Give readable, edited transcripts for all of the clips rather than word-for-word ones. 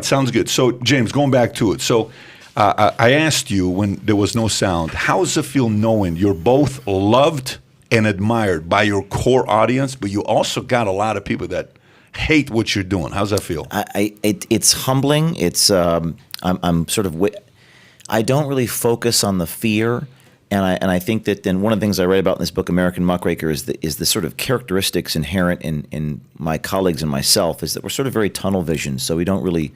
Sounds good. So, James, going back to it. So, I asked you when there was no sound, how does it feel knowing you're both loved and admired by your core audience, but you also got a lot of people that hate what you're doing? How's that feel? It's humbling. It's I'm sort of I don't really focus on the fear, and I think that then one of the things I write about in this book, American Muckraker, is the sort of characteristics inherent in my colleagues and myself is that we're sort of very tunnel vision, so we don't really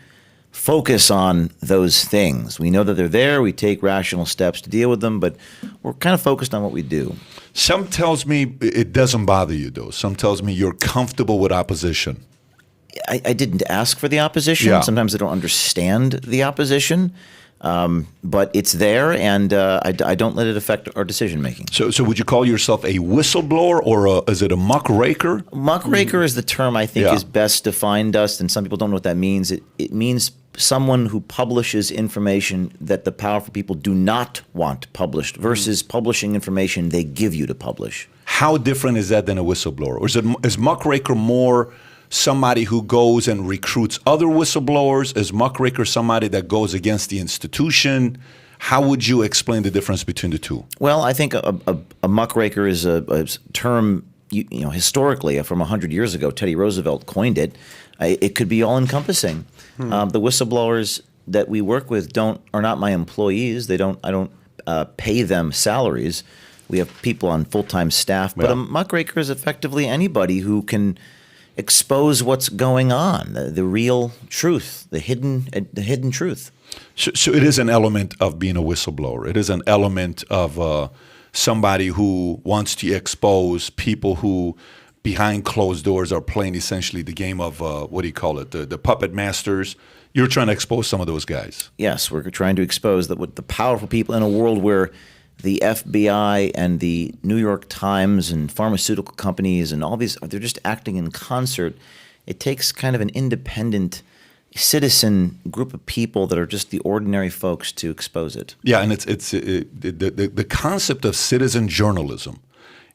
focus on those things. We know that they're there. We take rational steps to deal with them, but we're kind of focused on what we do. Some tells me it doesn't bother you, though. Some tells me you're comfortable with opposition. I didn't ask for the opposition. Yeah. Sometimes I don't understand the opposition, but it's there, and I don't let it affect our decision making. So would you call yourself a whistleblower, or is it a muckraker? Muckraker is the term I think Yeah. is best defined, Dust, and some people don't know what that means. It means someone who publishes information that the powerful people do not want published versus publishing information they give you to publish. How different is that than a whistleblower? Or is muckraker more somebody who goes and recruits other whistleblowers? Is muckraker somebody that goes against the institution? How would you explain the difference between the two? Well, I think a muckraker is a term, historically from 100 years ago, Teddy Roosevelt coined it. It could be all-encompassing. The whistleblowers that we work with are not my employees. I don't pay them salaries. We have people on full-time staff. But a muckraker is effectively anybody who can expose what's going on, the real truth, the hidden truth. So it is an element of being a whistleblower. It is an element of somebody who wants to expose people who, behind closed doors, are playing essentially the game of, what do you call it, the puppet masters. You're trying to expose some of those guys. Yes, we're trying to expose the powerful people in a world where the FBI and the New York Times and pharmaceutical companies and all these, they're just acting in concert. It takes kind of an independent citizen group of people that are just the ordinary folks to expose it. Yeah, and the concept of citizen journalism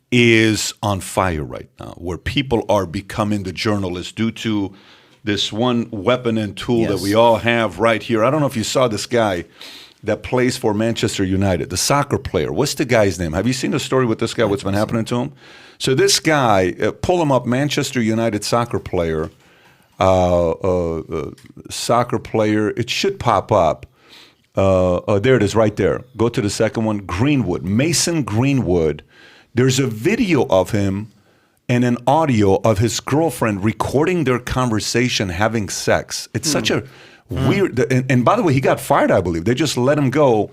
is on fire right now, where people are becoming the journalists due to this one weapon and tool that we all have right here. I don't know if you saw this guy that plays for Manchester United, the soccer player. What's the guy's name? Have you seen the story with this guy, what's been happening to him? So this guy, pull him up, Manchester United soccer player, it should pop up. There it is right there. Go to the second one, Greenwood, Mason Greenwood. There's a video of him and an audio of his girlfriend recording their conversation having sex. It's such a weird, and by the way, he got fired, I believe. They just let him go,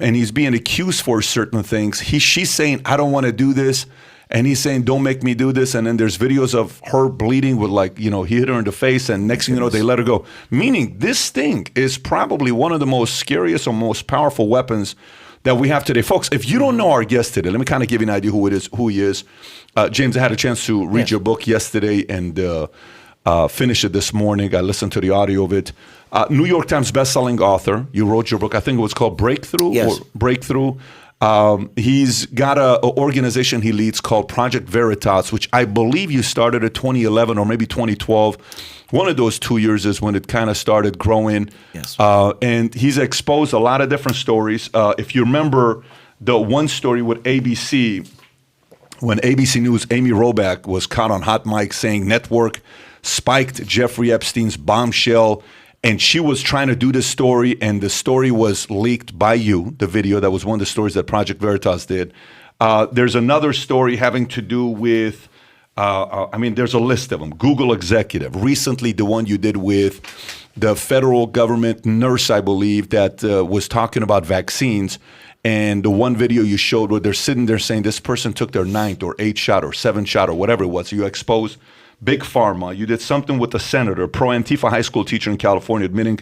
and he's being accused for certain things. She's saying, I don't want to do this, and he's saying, don't make me do this, and then there's videos of her bleeding with, like, he hit her in the face, and next thing you know, they let her go. Meaning, this thing is probably one of the most scariest or most powerful weapons that we have today. Folks, if you don't know our guest today, let me kind of give you an idea who he is. James, I had a chance to read your book yesterday and finish it this morning. I listened to the audio of it. New York Times bestselling author. You wrote your book, I think it was called Breakthrough. Yes. Or Breakthrough. He's got an organization he leads called Project Veritas, which I believe you started in 2011 or maybe 2012. One of those 2 years is when it kind of started growing. Yes. And he's exposed a lot of different stories. If you remember the one story with ABC, when ABC News, Amy Robach was caught on hot mic saying network spiked Jeffrey Epstein's bombshell, and she was trying to do this story, and the story was leaked by you, the video. That was one of the stories that Project Veritas did. There's another story having to do with, there's a list of them. Google executive. Recently, the one you did with the federal government nurse, I believe, that was talking about vaccines. And the one video you showed where they're sitting there saying this person took their 9th or 8th shot or 7th shot or whatever it was. You exposed Big Pharma. You did something with a senator, a pro-Antifa high school teacher in California, admitting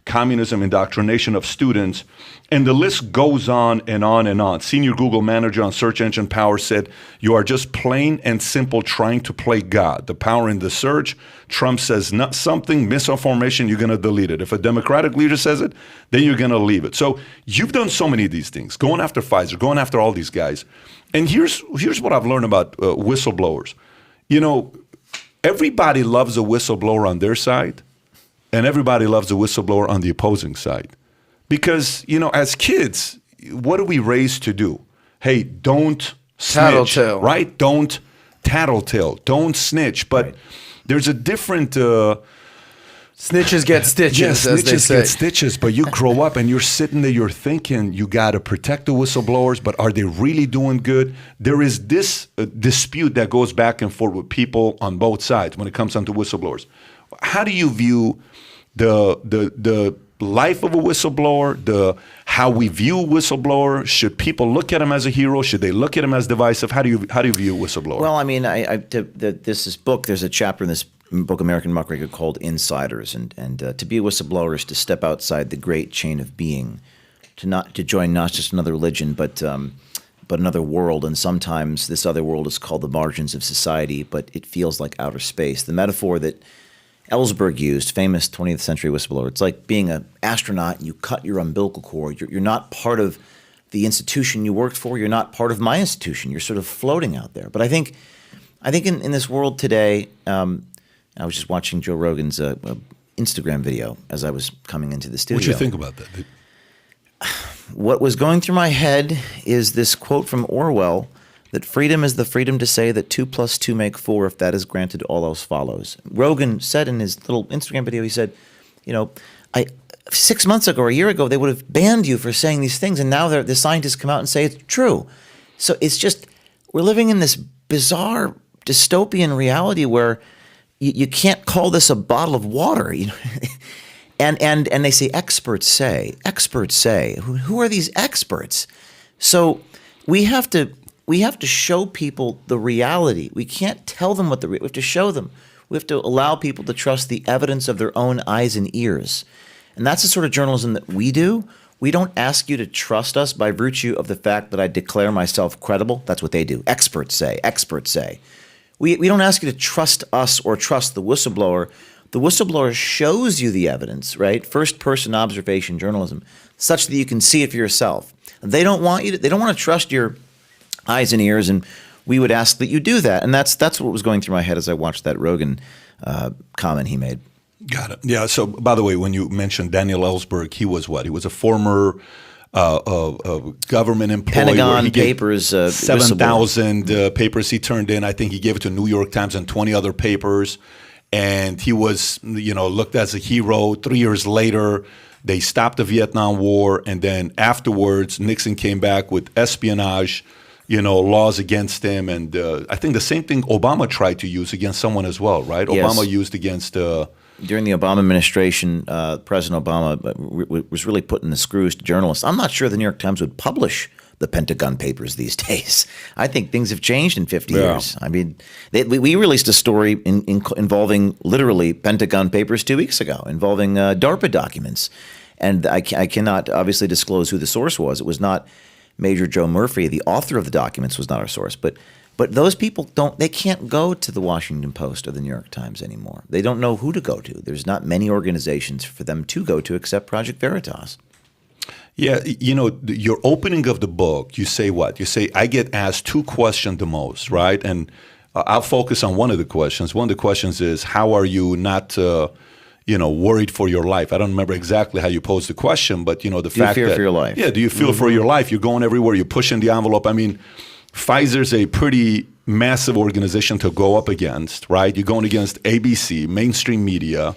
communism, indoctrination of students. And the list goes on and on and on. Senior Google manager on search engine power said, you are just plain and simple trying to play God. The power in the search. Trump says not something, misinformation, you're going to delete it. If a Democratic leader says it, then you're going to leave it. So you've done so many of these things, going after Pfizer, going after all these guys. And here's what I've learned about whistleblowers. Everybody loves a whistleblower on their side, and everybody loves the whistleblower on the opposing side. Because, as kids, what are we raised to do? Hey, don't snitch, Tattletale. right? Don't tattletale, don't snitch. But there's a different... Snitches get stitches, Yes, as they snitches say. get stitches, but you grow up and you're sitting there, you're thinking you got to protect the whistleblowers, but are they really doing good? There is this dispute that goes back and forth with people on both sides when it comes down to whistleblowers. How do you view the life of a whistleblower, how we view whistleblower? Should people look at him as a hero? Should they look at him as divisive? How do you view whistleblower? Well, I mean, this book. There's a chapter in this book, American Muckraker, called Insiders, and to be a whistleblower is to step outside the great chain of being, to join not just another religion, but another world. And sometimes this other world is called the margins of society, but it feels like outer space. The metaphor that Ellsberg used, famous 20th century whistleblower, it's like being an astronaut and you cut your umbilical cord. You're not part of the institution you worked for. You're not part of my institution. You're sort of floating out there. But I think in this world today, I was just watching Joe Rogan's Instagram video as I was coming into the studio. What you think about that? What was going through my head is this quote from Orwell, that freedom is the freedom to say that 2 + 2 make 4. If that is granted, all else follows. Rogan said in his little Instagram video, he said, 6 months ago or a year ago, they would have banned you for saying these things, and now the scientists come out and say it's true. So it's just, we're living in this bizarre dystopian reality where you can't call this a bottle of water, and they say experts say. Who are these experts? So we have to show people the reality. We can't tell them we have to show them. We have to allow people to trust the evidence of their own eyes and ears, and that's the sort of journalism that we do. We don't ask you to trust us by virtue of the fact that I declare myself credible. That's what they do. Experts say. We don't ask you to trust us or trust the whistleblower. The whistleblower shows you the evidence, right? First-person observation journalism, such that you can see it for yourself. They don't want to trust your eyes and ears, and we would ask that you do that. And that's what was going through my head as I watched that Rogan comment he made. Got it. Yeah. So, by the way, when you mentioned Daniel Ellsberg, he was what? He was a former government employee. Pentagon Papers, 7,000 papers he turned in. I think he gave it to New York Times and 20 other papers. And he was, looked as a hero. 3 years later, they stopped the Vietnam War. And then afterwards, Nixon came back with espionage, laws against him. And I think the same thing Obama tried to use against someone as well, right? Yes. Obama used against... During the Obama administration, President Obama was really putting the screws to journalists. I'm not sure the New York Times would publish the Pentagon Papers these days. I think things have changed in 50 years. I mean, we released a story involving literally Pentagon Papers 2 weeks ago, involving DARPA documents. And I cannot obviously disclose who the source was. It was not Major Joe Murphy. The author of the documents was not our source. But those people they can't go to the Washington Post or the New York Times anymore. They don't know who to go to. There's not many organizations for them to go to except Project Veritas. Yeah, your opening of the book, you say what? You say, I get asked 2 questions the most, right? And I'll focus on one of the questions. One of the questions is, how are you not, worried for your life? I don't remember exactly how you posed the question, but, the fact that... Do you fear for your life? Yeah, do you feel for your life? You're going everywhere. You're pushing the envelope. I mean, Pfizer's a pretty massive organization to go up against, right? You're going against ABC, mainstream media,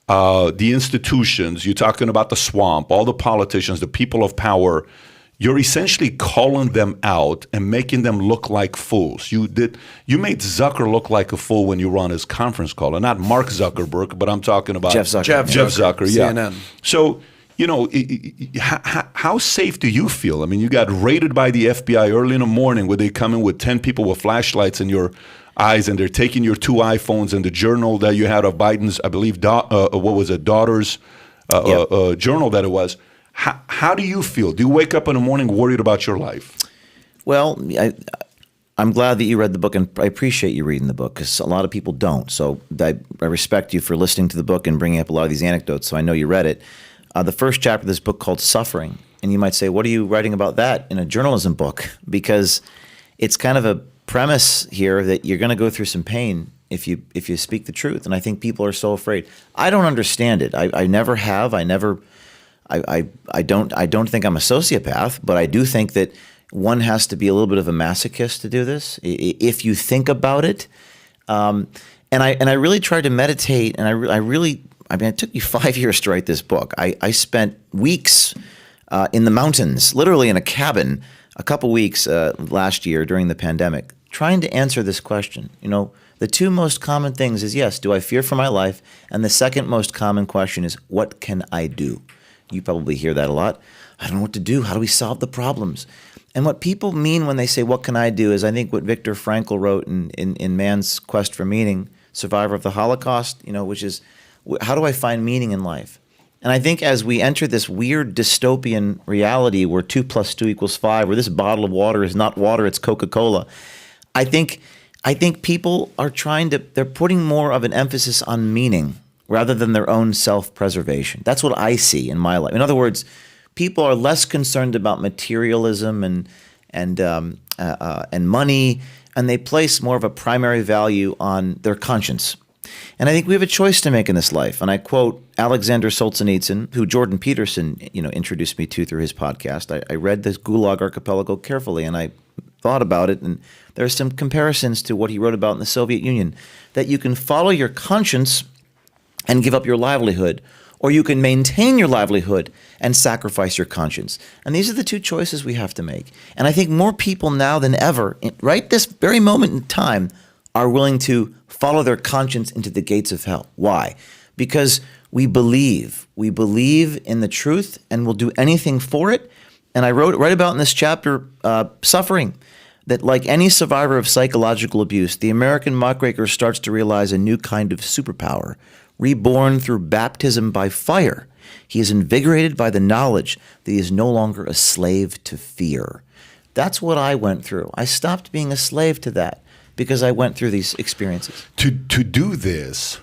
the institutions. You're talking about the swamp, all the politicians, the people of power. You're essentially calling them out and making them look like fools. You made Zucker look like a fool when you were on his conference call, and not Mark Zuckerberg, but I'm talking about Jeff Zucker. Jeff Zucker, yeah. CNN. So, how safe do you feel? I mean, you got raided by the FBI early in the morning where they come in with 10 people with flashlights in your eyes, and they're taking your 2 iPhones and the journal that you had of Biden's, I believe, daughter's journal that it was. How do you feel? Do you wake up in the morning worried about your life? Well, I'm glad that you read the book, and I appreciate you reading the book because a lot of people don't. So I respect you for listening to the book and bringing up a lot of these anecdotes, so I know you read it. The first chapter of this book called Suffering, and you might say, what are you writing about that in a journalism book? Because it's kind of a premise here that you're going to go through some pain if you speak the truth. And I think people are so afraid. I don't understand it. I never have. I don't think I'm a sociopath, but I do think that one has to be a little bit of a masochist to do this. If you think about it, and I really tried to meditate, and I mean, it took me 5 years to write this book. I spent weeks in the mountains, literally in a cabin, a couple weeks last year during the pandemic, trying to answer this question. The two most common things is, yes, do I fear for my life? And the second most common question is, what can I do? You probably hear that a lot. I don't know what to do. How do we solve the problems? And what people mean when they say, what can I do, is I think what Viktor Frankl wrote in Man's Quest for Meaning, survivor of the Holocaust, which is, how do I find meaning in life? And I think as we enter this weird dystopian reality where 2 + 2 = 5, where this bottle of water is not water, it's Coca-Cola, I think people are they're putting more of an emphasis on meaning rather than their own self-preservation. That's what I see in my life. In other words, people are less concerned about materialism and money, and they place more of a primary value on their conscience. And I think we have a choice to make in this life. And I quote Alexander Solzhenitsyn, who Jordan Peterson, introduced me to through his podcast. I read this Gulag Archipelago carefully, and I thought about it, and there are some comparisons to what he wrote about in the Soviet Union, that you can follow your conscience and give up your livelihood, or you can maintain your livelihood and sacrifice your conscience. And these are the two choices we have to make. And I think more people now than ever, right this very moment in time, are willing to follow their conscience into the gates of hell. Why? Because we believe. We believe in the truth and will do anything for it. And I write about in this chapter, suffering, that like any survivor of psychological abuse, the American muckraker starts to realize a new kind of superpower. Reborn through baptism by fire, he is invigorated by the knowledge that he is no longer a slave to fear. That's what I went through. I stopped being a slave to that because I went through these experiences. To do this,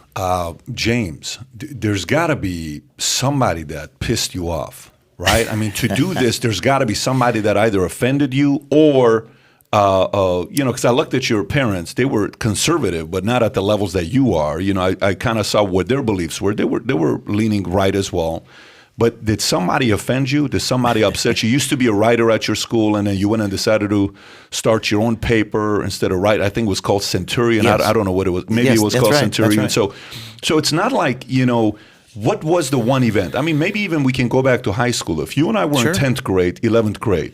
James, there's got to be somebody that pissed you off, right? I mean, to do this, there's got to be somebody that either offended you or because I looked at your parents, they were conservative, but not at the levels that you are. I kind of saw what their beliefs were. They were leaning right as well. But did somebody offend you? Did somebody upset you? You used to be a writer at your school, and then you went and decided to start your own paper instead of write. I think it was called Centurion. Yes. I don't know what it was. Maybe Yes, it was that's called right, Centurion. that's right. So it's not like, what was the one event? I mean, maybe even we can go back to high school. If you and I were Sure. in 10th grade, 11th grade,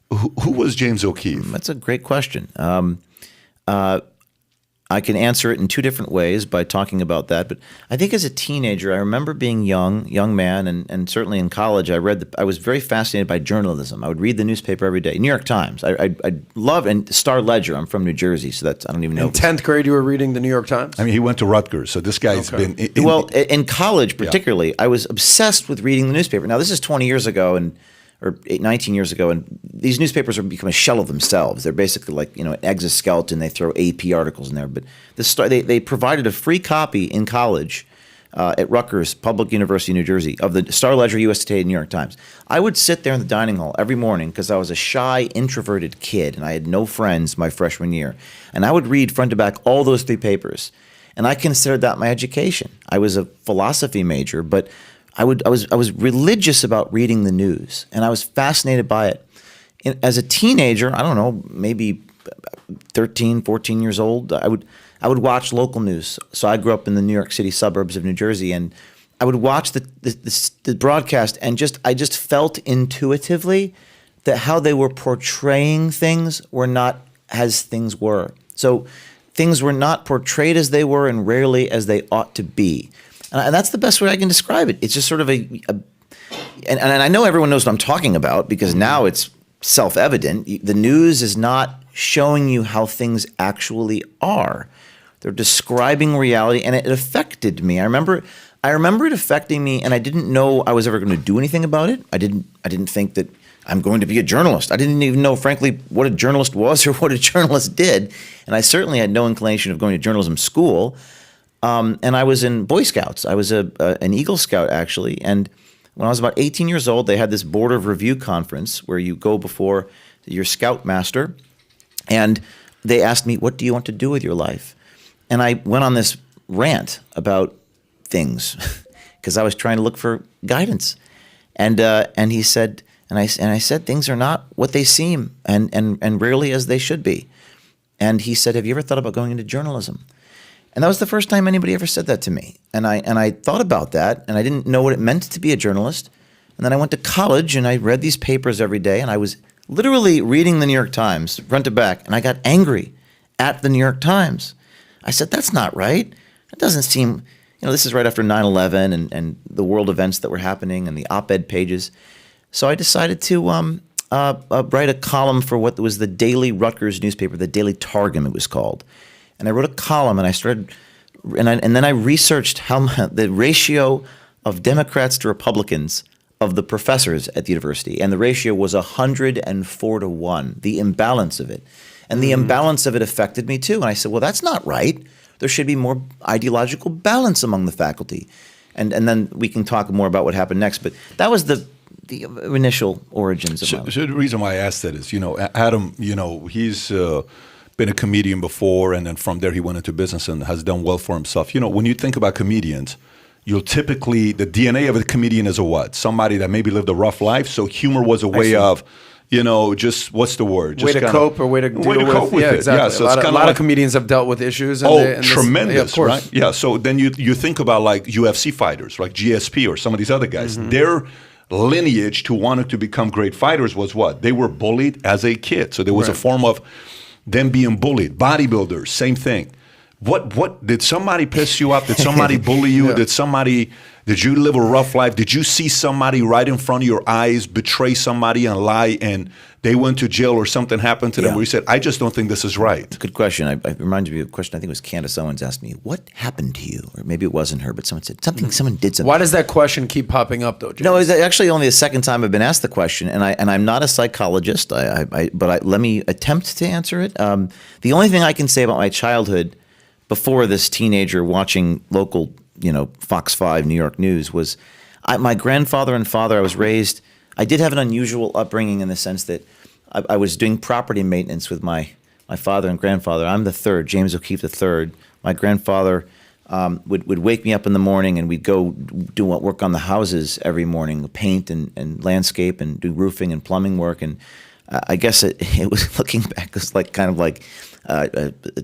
who was James O'Keefe? That's a great question. I can answer it in two different ways by talking about that. But I think as a teenager, I remember being young man, and certainly in college, I was very fascinated by journalism. I would read the newspaper every day, New York Times. I love, and Star Ledger. I'm from New Jersey, so I don't even know. In 10th grade, you were reading the New York Times? I mean, he went to Rutgers, so this guy's been in college particularly, I was obsessed with reading the newspaper. Now, this is 20 years ago, or 19 years ago, and these newspapers have become a shell of themselves. They're basically like an exoskeleton. They throw AP articles in there. But they provided a free copy in college at Rutgers Public University, New Jersey, of the Star Ledger, USA Today, and New York Times. I would sit there in the dining hall every morning because I was a shy, introverted kid, and I had no friends my freshman year. And I would read front to back all those three papers. And I considered that my education. I was a philosophy major, but I was religious about reading the news, and I was fascinated by it. As a teenager, I don't know, maybe 13, 14 years old, I would watch local news. So I grew up in the New York City suburbs of New Jersey, and I would watch the broadcast, and I just felt intuitively that how they were portraying things were not as things were. So things were not portrayed as they were, and rarely as they ought to be. And that's the best way I can describe it. It's just sort of and I know everyone knows what I'm talking about because now it's self-evident. The news is not showing you how things actually are. They're describing reality, and it affected me. I remember it affecting me, and I didn't know I was ever going to do anything about it. I didn't think that I'm going to be a journalist. I didn't even know, frankly, what a journalist was or what a journalist did. And I certainly had no inclination of going to journalism school. And I was in Boy Scouts. I was an Eagle Scout, actually. And when I was about 18 years old, they had this Board of Review conference where you go before your scoutmaster. And they asked me, what do you want to do with your life? and I went on this rant about things because I was trying to look for guidance. And he said, and I said, things are not what they seem, and rarely as they should be. And he said, have you ever thought about going into journalism? And that was the first time anybody ever said that to me. And I thought about that, and I didn't know what it meant to be a journalist. And then I went to college, and I read these papers every day, and I was literally reading the New York Times front to back, and I got angry at the New York Times. I said, that's not right. It doesn't seem, this is right after 9/11 and the world events that were happening and the op-ed pages. So I decided to write a column for what was the Daily Rutgers newspaper, the Daily Targum it was called. And I wrote a column, and I started, and then I researched the ratio of Democrats to Republicans of the professors at the university, and the ratio was 104-1, the imbalance of it. And the imbalance of it affected me too. And I said, well, that's not right. There should be more ideological balance among the faculty. And then we can talk more about what happened next. But that was the initial origins of my life. So the reason why I asked that is, Adam, he's been a comedian before, and then from there he went into business and has done well for himself. When you think about comedians, you'll typically, the DNA of a comedian is a what? Somebody that maybe lived a rough life. So humor was a way of, just what's the word? Just way to cope or way to deal with. Cope with yeah, it. exactly. Yeah, so a lot of comedians have dealt with issues. And tremendous, yeah, of course. right? Yeah, so then you think about like UFC fighters, like GSP or some of these other guys. Their lineage to wanting to become great fighters was what? They were bullied as a kid. So there was a form of them being bullied. Bodybuilders, same thing. What did somebody piss you off? Did somebody bully you? Yeah. Did you live a rough life? Did you see somebody right in front of your eyes betray somebody and lie, and they went to jail or something happened to them where you said, I just don't think this is right? Good question. I reminded me of a question. I think it was Candace Owens asked me, what happened to you? Or maybe it wasn't her, but someone said someone did something. Why does that question keep popping up though, James? No, it's actually only the second time I've been asked the question, and I'm not a psychologist, but let me attempt to answer it. The only thing I can say about my childhood before this teenager watching local, Fox 5 New York News was my grandfather and father. I was raised, I did have an unusual upbringing in the sense that I was doing property maintenance with my father and grandfather. I'm the third, James O'Keefe III. My grandfather would wake me up in the morning, and we'd go do work on the houses every morning, paint and landscape and do roofing and plumbing work. And I guess it was, looking back, it was like kind of like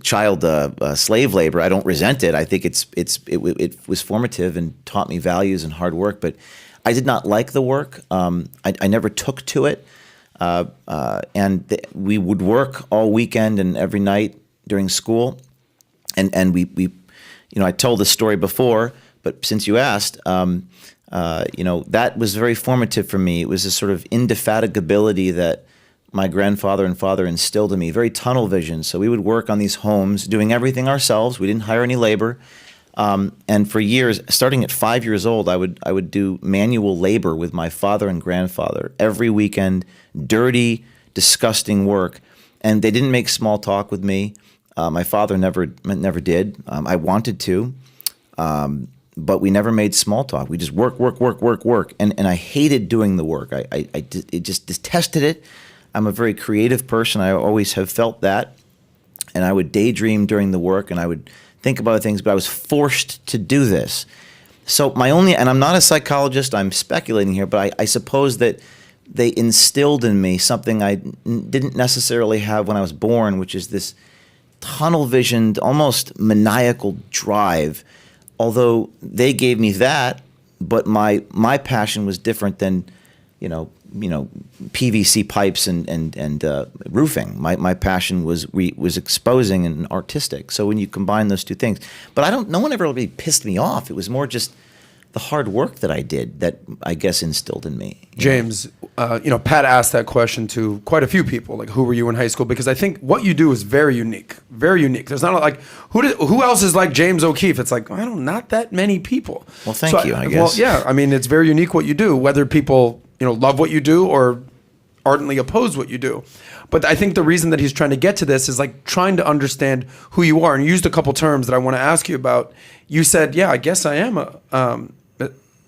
child slave labor. I don't resent it. I think it was formative and taught me values and hard work. But I did not like the work. I never took to it. We would work all weekend and every night during school. And we I told this story before, but since you asked, that was very formative for me. It was a sort of indefatigability that my grandfather and father instilled in me, very tunnel vision. So we would work on these homes, doing everything ourselves. We didn't hire any labor. And for years, starting at 5 years old, I would do manual labor with my father and grandfather every weekend, dirty, disgusting work. And they didn't make small talk with me. My father never did. I wanted to, but we never made small talk. We just work. And I hated doing the work. I just detested it. I'm a very creative person. I always have felt that. And I would daydream during the work, and I would think about things, but I was forced to do this. So and I'm not a psychologist, I'm speculating here, but I suppose that they instilled in me something I didn't necessarily have when I was born, which is this tunnel-visioned, almost maniacal drive. Although they gave me that, but my passion was different than, PVC pipes and roofing. My passion was exposing and artistic. So when you combine those two things, but no one ever really pissed me off. It was more just the hard work that I did that I guess instilled in me. James, Pat asked that question to quite a few people, like, who were you in high school? Because I think what you do is very unique, very unique. There's not like, who else is like James O'Keefe? It's like, not that many people. Well, thank you, I guess. Well, yeah, I mean, it's very unique what you do, whether people, love what you do or ardently oppose what you do. But I think the reason that he's trying to get to this is like trying to understand who you are. And you used a couple terms that I want to ask you about. You said, yeah, I guess I am a,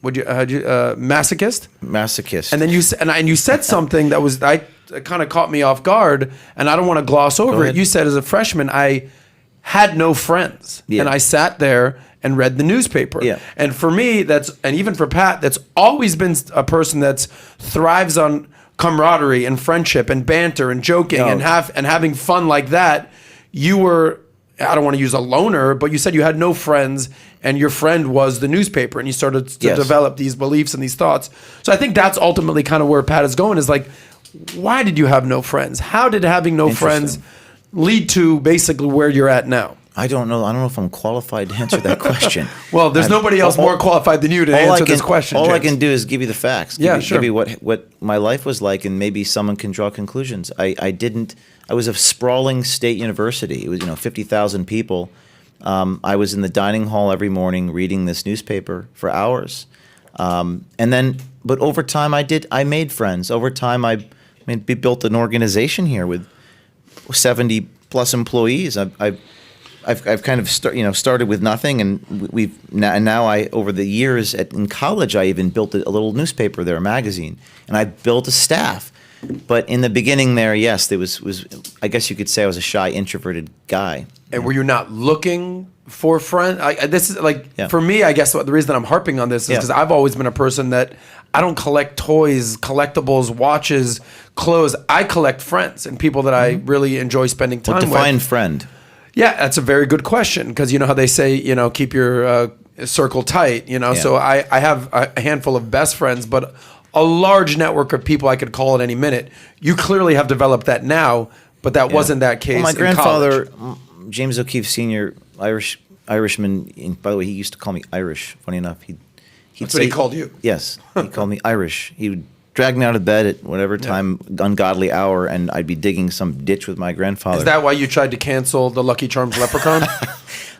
masochist? Masochist. And then you said something that kind of caught me off guard, and I don't want to gloss over it. You said as a freshman, I had no friends. Yeah. And I sat there and read the newspaper. Yeah. And for me, and even for Pat, that's always been a person that thrives on camaraderie and friendship and banter and joking No. and having fun like that. You were, I don't want to use a loner, but you said you had no friends and your friend was the newspaper and you started to Yes. develop these beliefs and these thoughts. So I think that's ultimately kind of where Pat is going, is like, why did you have no friends? How did having no friends lead to basically where you're at now? I don't know. I don't know if I'm qualified to answer that question. Well, there's nobody else more qualified than you to answer this question. All I James. can do is give you the facts. Yeah, Give you what my life was like, and maybe someone can draw conclusions. I was a sprawling state university. It was 50,000 people. I was in the dining hall every morning reading this newspaper for hours, but over time I made friends. Over time we built an organization here with 70 plus employees. I've kind of started with nothing, and now over the years in college I even built a little newspaper there, a magazine, and I built a staff. But in the beginning there, yes, there was I guess you could say I was a shy, introverted guy. And were you not looking for friends? This is like, Yeah. for me, I guess the reason that I'm harping on this is Yeah. because I've always been a person that I don't collect toys, collectibles, watches, clothes. I collect friends and people that I really enjoy spending time Well, define with. friend. Yeah, that's a very good question, because you know how they say, keep your circle tight, Yeah. So I have a handful of best friends, but a large network of people I could call at any minute. You clearly have developed that now, but that wasn't that case Well, my in grandfather, college. James O'Keefe Sr., Irishman. By the way, he used to call me Irish. Funny enough, he'd That's what he called you. Yes, he called me Irish. He would drag me out of bed at whatever time, ungodly hour, and I'd be digging some ditch with my grandfather. Is that why you tried to cancel the Lucky Charms Leprechaun?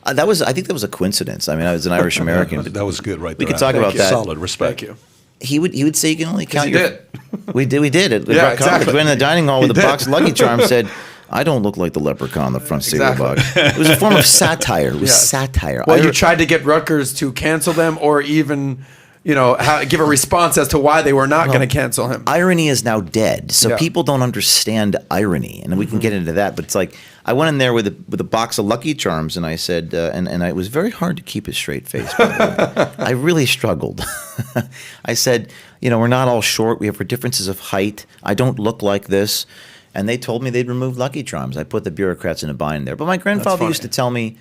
I think that was a coincidence. I mean, I was an Irish American. That was good, right We there. could talk Thank about you. that. Solid respect. Thank you. He would say you can only count he your. did. We did at Yeah, Rutgers College. exactly. We went in the dining hall with He a did. box of Lucky Charms. Said, "I don't look like the leprechaun on the front seat of the box." It was a form of satire. It was Yes. satire. Well, you tried to get Rutgers to cancel them, or even, give a response as to why they were not going to cancel him. Irony is now dead, so Yeah. people don't understand irony, and we can get into that. But it's like I went in there with a box of Lucky Charms, and I said, and it was very hard to keep a straight face. By the way. I really struggled. I said, we're not all short. We have differences of height. I don't look like this, and they told me they'd remove Lucky Charms. I put the bureaucrats in a bind there. But my grandfather funny. used to tell me,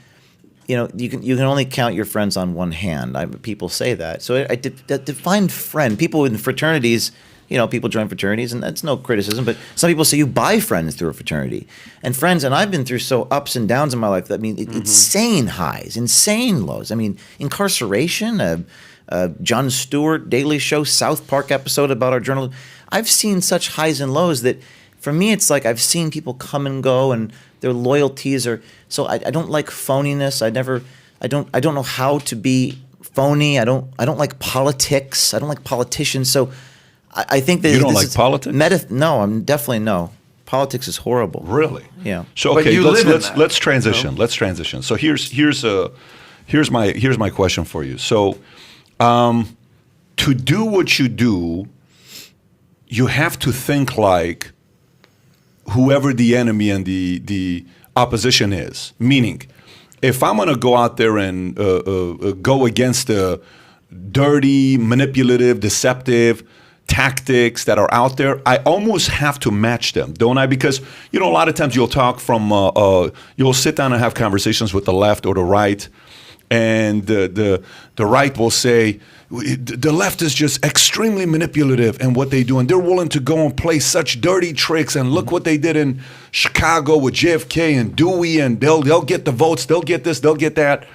you can only count your friends on one hand. People say that. So I defined friend. People in fraternities, people join fraternities, and that's no criticism. But some people say you buy friends through a fraternity, and friends. And I've been through so ups and downs in my life. That insane highs, insane lows. I mean, incarceration. Jon Stewart Daily Show, South Park episode about our journal. I've seen such highs and lows that, for me, it's like I've seen people come and go, and their loyalties are. So I don't like phoniness. I don't know how to be phony. I don't like politics. I don't like politicians. So I think that You don't this like is politics? No, I'm definitely no. Politics is horrible. Really? Yeah. So But okay, you live in that, let's transition. Let's transition. So here's my question for you. So to do what you do, you have to think like whoever the enemy and the opposition is. Meaning, if I'm going to go out there and go against the dirty, manipulative, deceptive tactics that are out there, I almost have to match them, don't I? Because, a lot of times you'll talk from, you'll sit down and have conversations with the left or the right, and the right will say, the left is just extremely manipulative in what they do, and they're willing to go and play such dirty tricks, and look what they did in Chicago with JFK and Dewey, and they'll get the votes, they'll get this, they'll get that.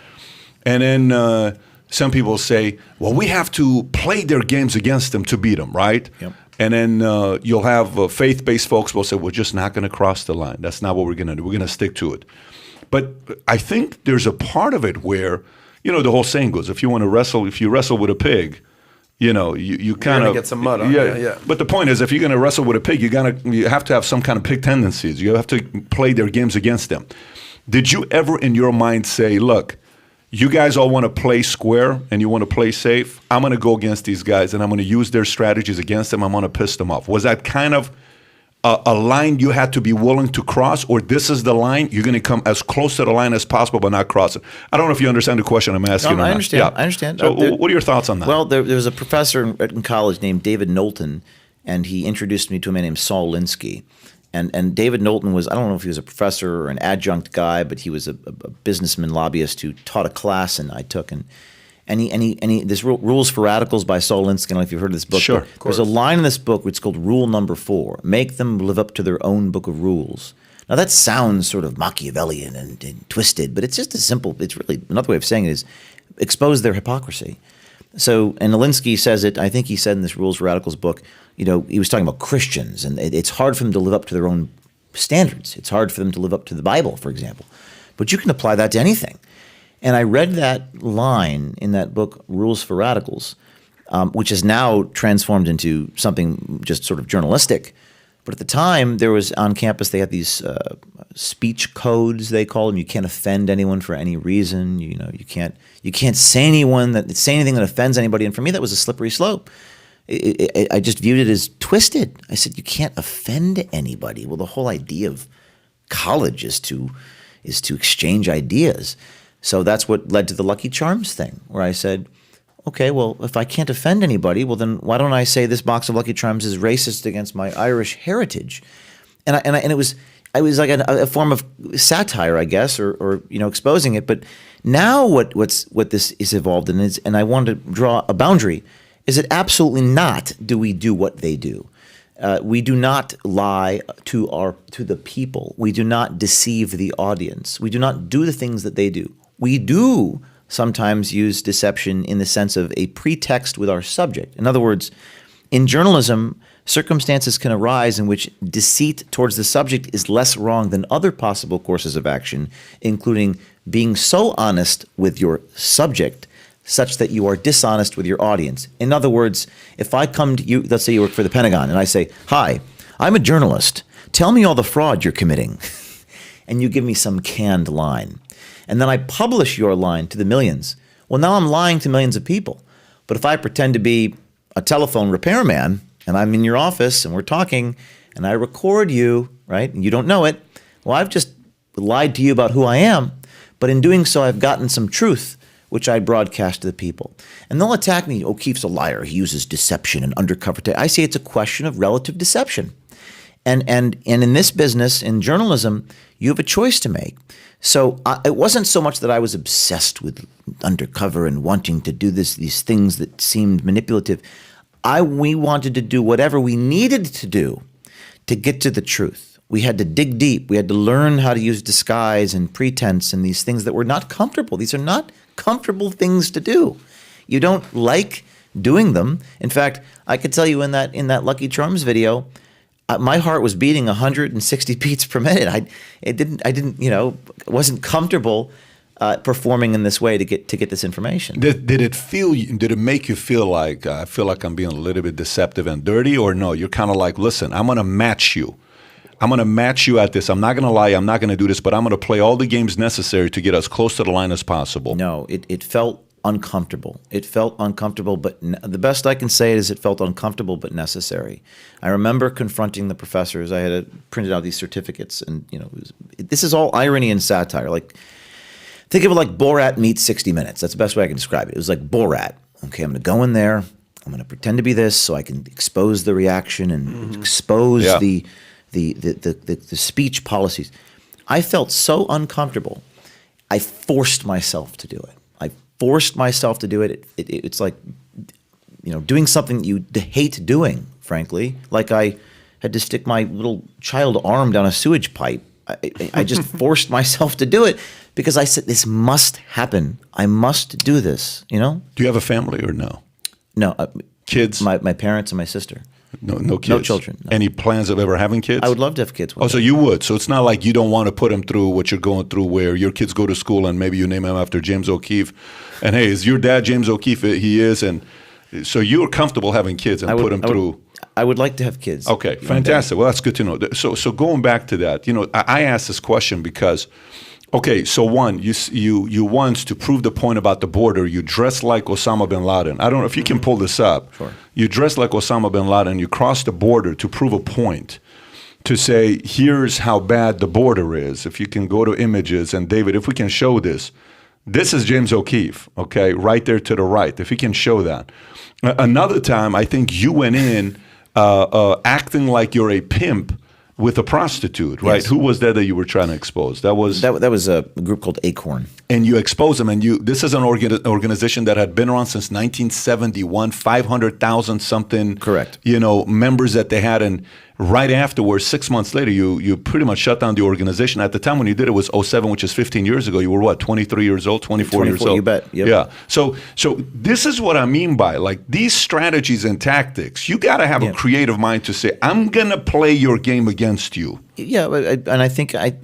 And then some people say, well, we have to play their games against them to beat them, right? Yep. And then you'll have faith-based folks will say, we're just not going to cross the line. That's not what we're going to do. We're going to stick to it. But I think there's a part of it where, the whole saying goes, if you wrestle with a pig, you kind gonna of get some mud on you, yeah. But the point is, if you're going to wrestle with a pig, you have to have some kind of pig tendencies. You have to play their games against them. Did you ever in your mind say, look, you guys all want to play square and you want to play safe? I'm going to go against these guys and I'm going to use their strategies against them. I'm going to piss them off. Was that kind of a line you had to be willing to cross, or this is the line, you're going to come as close to the line as possible but not cross it? I don't know if you understand the question I'm asking. No, or I not. understand. Yeah. I understand. So what are your thoughts on that? Well, there was a professor in college named David Knowlton, and he introduced me to a man named Saul Linsky. And David Knowlton was, I don't know if he was a professor or an adjunct guy, but he was a businessman lobbyist who taught a class and I took. And he this Rules for Radicals by Saul Linsky, I don't know if you've heard of this book. Sure, but of course. There's a line in this book which is called Rule Number 4, make them live up to their own book of rules. Now that sounds sort of Machiavellian and twisted, but it's just a simple, it's really, another way of saying it is expose their hypocrisy. So, and Alinsky says it, I think he said in this Rules for Radicals book, you know, he was talking about Christians, and it's hard for them to live up to their own standards. It's hard for them to live up to the Bible, for example. But you can apply that to anything. And I read that line in that book, Rules for Radicals, which is now transformed into something just sort of journalistic. But at the time, there was on campus, they had these speech codes, they call them. You can't offend anyone for any reason. You know, you can't say anything that offends anybody. And for me, that was a slippery slope. I just viewed it as twisted. I said, you can't offend anybody. Well, the whole idea of college is to exchange ideas. So that's what led to the Lucky Charms thing, where I said, okay, well, if I can't offend anybody, well, then why don't I say this box of Lucky Charms is racist against my Irish heritage? And it was like a form of satire, I guess, or you know, exposing it. But now what this is evolved in is, and I wanted to draw a boundary, is that absolutely not do we do what they do. We do not lie to the people. We do not deceive the audience. We do not do the things that they do. We do sometimes use deception in the sense of a pretext with our subject. In other words, in journalism, circumstances can arise in which deceit towards the subject is less wrong than other possible courses of action, including being so honest with your subject such that you are dishonest with your audience. In other words, if I come to you, let's say you work for the Pentagon, and I say, hi, I'm a journalist. Tell me all the fraud you're committing. And you give me some canned line. And then I publish your line to the millions. Well, now I'm lying to millions of people. But if I pretend to be a telephone repairman, and I'm in your office, and we're talking, and I record you, right, and you don't know it, well, I've just lied to you about who I am. But in doing so, I've gotten some truth, which I broadcast to the people. And they'll attack me, O'Keefe's a liar. He uses deception and undercover. I say it's a question of relative deception. And in this business, in journalism, you have a choice to make. So it wasn't so much that I was obsessed with undercover and wanting to do these things that seemed manipulative. We wanted to do whatever we needed to do to get to the truth. We had to dig deep. We had to learn how to use disguise and pretense and these things that were not comfortable. These are not comfortable things to do. You don't like doing them. In fact, I could tell you in that Lucky Charms video, my heart was beating 160 beats per minute. I wasn't comfortable performing in this way to get this information. Did it make you feel like I feel like I'm being a little bit deceptive and dirty, or no? You're kind of like, listen, I'm going to match you. I'm going to match you at this. I'm not going to lie. I'm not going to do this, but I'm going to play all the games necessary to get as close to the line as possible. No, it felt uncomfortable. It felt uncomfortable, but the best I can say is it felt uncomfortable but necessary. I remember confronting the professors. I had printed out these certificates, and this is all irony and satire. Like, think of it like Borat meets 60 Minutes. That's the best way I can describe it. It was like Borat. Okay, I'm going to go in there. I'm going to pretend to be this so I can expose the reaction and expose the speech policies. I felt so uncomfortable. I forced myself to do it. Forced myself to do it. It's like, doing something that you hate doing, frankly. Like I had to stick my little child arm down a sewage pipe. I just forced myself to do it because I said, this must happen. I must do this, Do you have a family or no? No. Kids? My parents and my sister. No kids? No children. No. Any plans of ever having kids? I would love to have kids one day. So you would. So it's not like you don't want to put them through what you're going through, where your kids go to school and maybe you name them after James O'Keefe. And hey, is your dad James O'Keefe? He is. And so you're comfortable having kids and put them through. I would like to have kids. Okay, fantastic. Well, that's good to know. So going back to that, I asked this question because, okay, so one, you once, to prove the point about the border, you dressed like Osama bin Laden. I don't know if you can pull this up. Sure. You dressed like Osama bin Laden. You crossed the border to prove a point to say, here's how bad the border is. If you can go to images, and David, if we can show this, this is James O'Keefe, okay, right there to the right, if he can show that. Another time, I think you went in acting like you're a pimp with a prostitute, right? Yes. Who was that you were trying to expose? That was That was a group called Acorn. and you expose them, and this is an organization that had been around since 1971, 500,000 something, Correct. members that they had, and right afterwards, 6 months later, you pretty much shut down the organization. At the time when you did it was '07, which is 15 years ago. You were what, 23 years old, 24 years 24, old? you bet. Yep. Yeah. So this is what I mean by, like, these strategies and tactics. You got to have a creative mind to say, I'm gonna play your game against you. Yeah, and I think I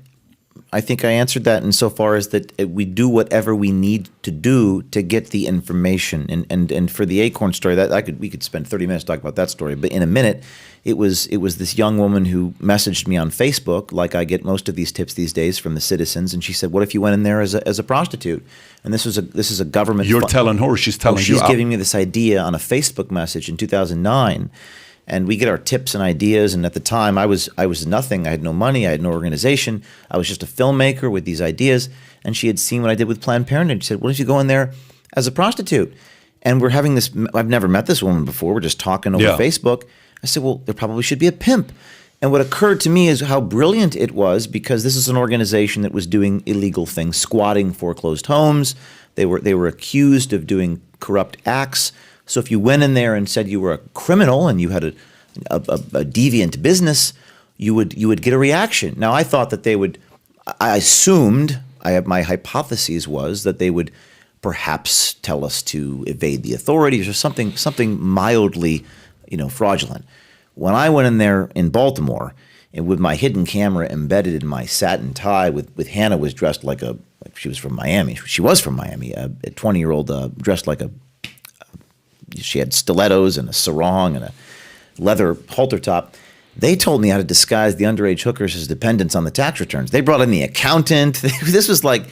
answered that insofar as that we do whatever we need to do to get the information. And for the Acorn story, we could spend 30 minutes talking about that story. But in a minute, it was this young woman who messaged me on Facebook, like I get most of these tips these days from the citizens, and she said, "What if you went in there as a prostitute?" And this is a government. You're telling her, she's telling you. She's giving me this idea on a Facebook message in 2009. And we get our tips and ideas. And at the time, I was nothing. I had no money. I had no organization. I was just a filmmaker with these ideas. And she had seen what I did with Planned Parenthood. She said, "What if you go in there as a prostitute?" And we're having this. I've never met this woman before. We're just talking over Facebook. I said, "Well, there probably should be a pimp." And what occurred to me is how brilliant it was, because this is an organization that was doing illegal things, squatting foreclosed homes. They were accused of doing corrupt acts. So if you went in there and said you were a criminal and you had a deviant business, you would get a reaction. Now, I thought that they would. I assumed. My hypothesis was that they would perhaps tell us to evade the authorities or something mildly, fraudulent. When I went in there in Baltimore, and with my hidden camera embedded in my satin tie, with Hannah was dressed like she was from Miami. She was from Miami. A 20-year-old dressed like she had stilettos and a sarong and a leather halter top. They told me how to disguise the underage hookers as dependents on the tax returns. They brought in the accountant. This was like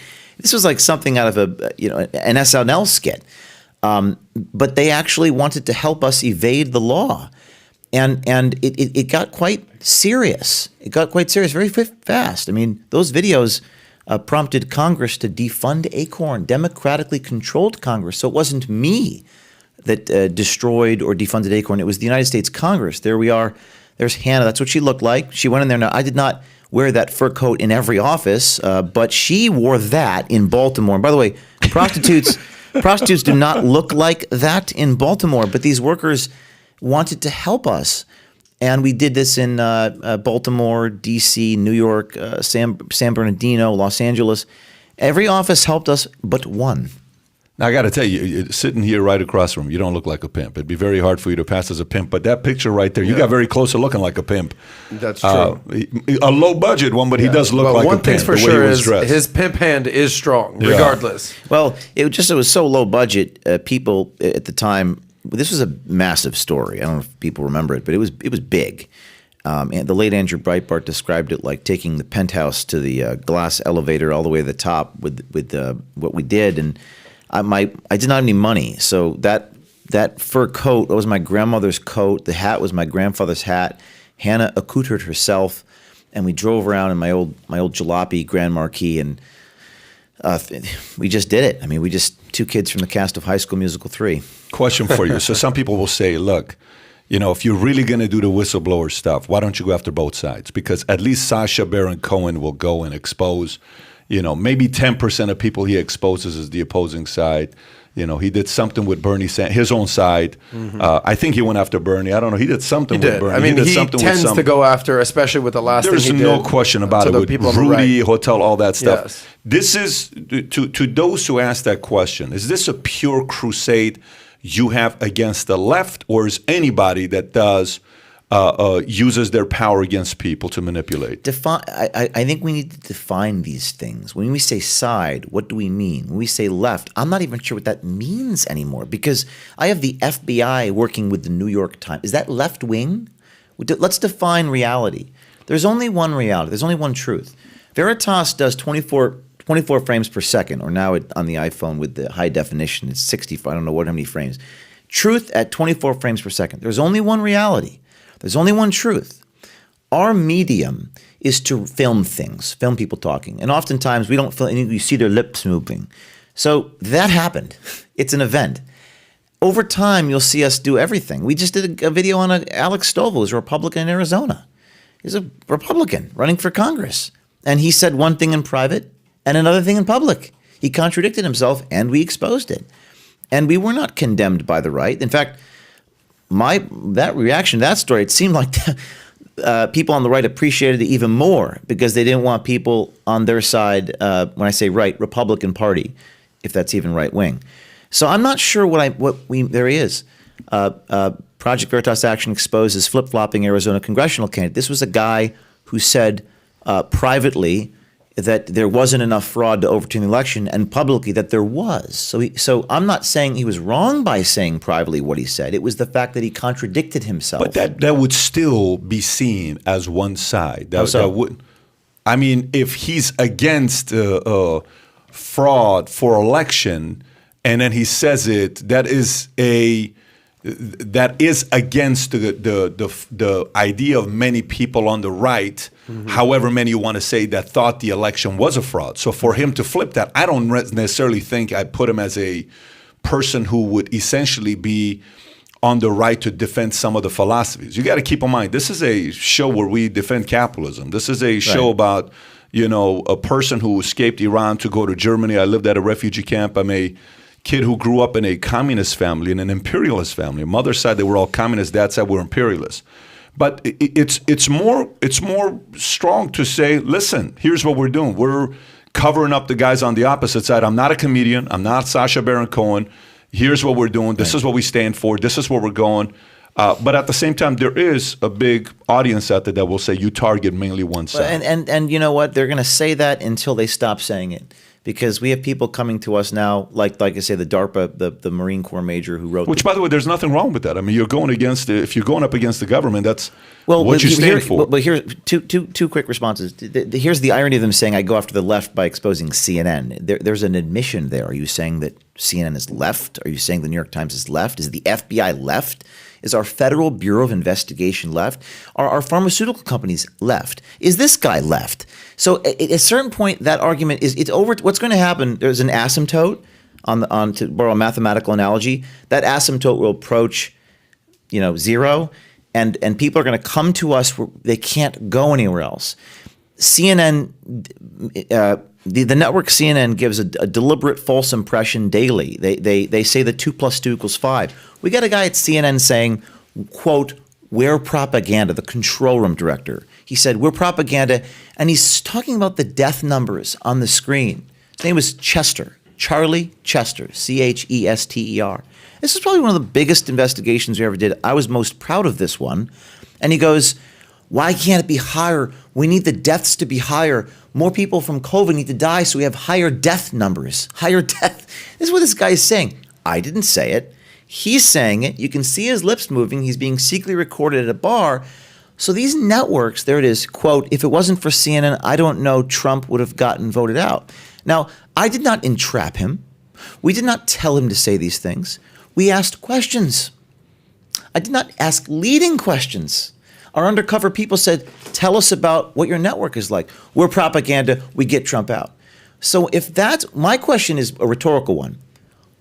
something out of an SNL skit. But they actually wanted to help us evade the law. And it got quite serious. It got quite serious very fast. I mean, those videos prompted Congress to defund Acorn, democratically controlled Congress. So it wasn't me that destroyed or defunded Acorn. It was the United States Congress. There we are. There's Hannah. That's what she looked like. She went in there. Now, I did not wear that fur coat in every office, but she wore that in Baltimore. And by the way, prostitutes do not look like that in Baltimore, but these workers wanted to help us. And we did this in Baltimore, D.C., New York, San Bernardino, Los Angeles. Every office helped us but one. Now, I got to tell you, you're sitting here right across from him, you don't look like a pimp. It'd be very hard for you to pass as a pimp. But that picture right there, you got very close to looking like a pimp. That's true. A low-budget one, but he does look like a one pimp. thing's for the way sure he was is dressed. his pimp hand is strong, regardless. Well, it was so low budget. People at the time, this was a massive story. I don't know if people remember it, but it was big. And the late Andrew Breitbart described it like taking the penthouse to the glass elevator all the way to the top with what we did. And I did not have any money, so that fur coat, that was my grandmother's coat. The hat was my grandfather's hat. Hannah accoutered herself, and we drove around in my old jalopy Grand Marquis, and we just did it. I mean, we just two kids from the cast of High School Musical 3. Question for you. So some people will say, look, if you're really going to do the whistleblower stuff, why don't you go after both sides? Because at least Sacha Baron Cohen will go and expose, maybe 10% of people he exposes is the opposing side. He did something with Bernie Sanders, his own side. Mm-hmm. I think he went after Bernie. I don't know. He did something with Bernie. I mean, he tends to go after, especially with the last thing he did. There's no question about it with Rudy, Hotel, all that stuff. Yes. This is, to those who ask that question, is this a pure crusade you have against the left, or is anybody that does uses their power against people to manipulate? I think we need to define these things. When we say side, what do we mean? When we say left, I'm not even sure what that means anymore, because I have the FBI working with the New York Times. Is that left wing? Let's define reality. There's only one reality. There's only one truth. Veritas does 24 frames per second, or now on the iPhone with the high definition, it's 65. I don't know how many frames. Truth at 24 frames per second. There's only one reality. There's only one truth. our medium is to film things, film people talking. And oftentimes we don't film, and you see their lips moving. So that happened. It's an event. Over time, you'll see us do everything. We just did a video on Alex Stovall, who's a Republican in Arizona. He's a Republican running for Congress. And he said one thing in private and another thing in public. He contradicted himself, and we exposed it. And we were not condemned by the right. In fact, that reaction to that story, it seemed like people on the right appreciated it even more because they didn't want people on their side, when I say right, Republican Party, if that's even right wing. So I'm not sure there he is. Project Veritas Action exposes flip-flopping Arizona congressional candidate. This was a guy who said privately that there wasn't enough fraud to overturn the election, and publicly that there was. So I'm not saying he was wrong by saying privately what he said. It was the fact that he contradicted himself. But that would still be seen as one side. I mean, if he's against fraud for election, and then he says it, that is against the idea of many people on the right, however many you want to say, that thought the election was a fraud. So for him to flip that, I don't necessarily think I put him as a person who would essentially be on the right to defend some of the philosophies. You got to keep in mind, this is a show where we defend capitalism. This is a show about, a person who escaped Iran to go to Germany. I lived at a refugee camp. I'm a kid who grew up in a communist family, in an imperialist family. Mother's side, they were all communists. Dad's side were imperialists. But it's more strong to say, listen, here's what we're doing. We're covering up the guys on the opposite side. I'm not a comedian. I'm not Sacha Baron Cohen. Here's what we're doing. This is what we stand for. This is where we're going. But at the same time, there is a big audience out there that will say you target mainly one side. And you know what? They're going to say that until they stop saying it. Because we have people coming to us now, like I say, the DARPA, the Marine Corps major who wrote. Which, by the way, there's nothing wrong with that. I mean, if you're going up against the government, that's what you stand for. But here's two quick responses. Here's the irony of them saying I go after the left by exposing CNN. There's an admission there. Are you saying that CNN is left? Are you saying the New York Times is left? Is the FBI left? Is our Federal Bureau of Investigation left? Are our pharmaceutical companies left? Is this guy left? So at a certain point, that argument it's over. What's going to happen? There's an asymptote on to borrow a mathematical analogy. That asymptote will approach, zero, and people are going to come to us where they can't go anywhere else. CNN, the network CNN gives a deliberate false impression daily. They say that 2 + 2 = 5. We got a guy at CNN saying, quote, "We're propaganda," the control room director. He said, "We're propaganda," and he's talking about the death numbers on the screen. His name was Chester, Charlie Chester, Chester. This is probably one of the biggest investigations we ever did. I was most proud of this one. And he goes, "Why can't it be higher? We need the deaths to be higher. More people from COVID need to die, so we have higher death numbers. Higher death." This is what this guy is saying. I didn't say it. He's saying it. You can see his lips moving. He's being secretly recorded at a bar. So these networks, there it is, quote, "If it wasn't for CNN, I don't know Trump would have gotten voted out." Now, I did not entrap him. We did not tell him to say these things. We asked questions. I did not ask leading questions. Our undercover people said, "Tell us about what your network is like." We're propaganda. We get Trump out. So if that's, my question is a rhetorical one.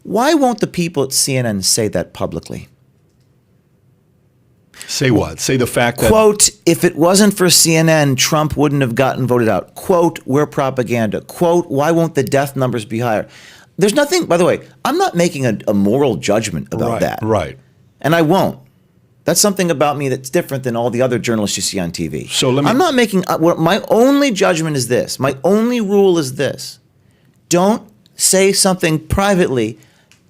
Why won't the people at CNN say that publicly? Say what? Say the fact that... Quote, "If it wasn't for CNN, Trump wouldn't have gotten voted out." Quote, "We're propaganda." Quote, "Why won't the death numbers be higher?" There's nothing, by the way, I'm not making a moral judgment about that. Right. And I won't. That's something about me that's different than all the other journalists you see on TV. So I'm not making, my only judgment is this. My only rule is this. Don't say something privately,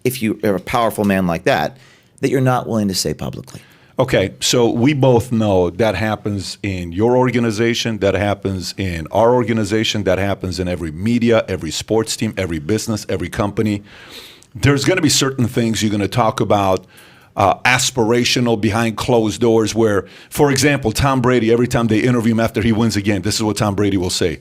if you are a powerful man like that you're not willing to say publicly. Okay, so we both know that happens in your organization, that happens in our organization, that happens in every media, every sports team, every business, every company. There's going to be certain things you're going to talk about aspirational behind closed doors where, for example, Tom Brady, every time they interview him after he wins a game, this is what Tom Brady will say.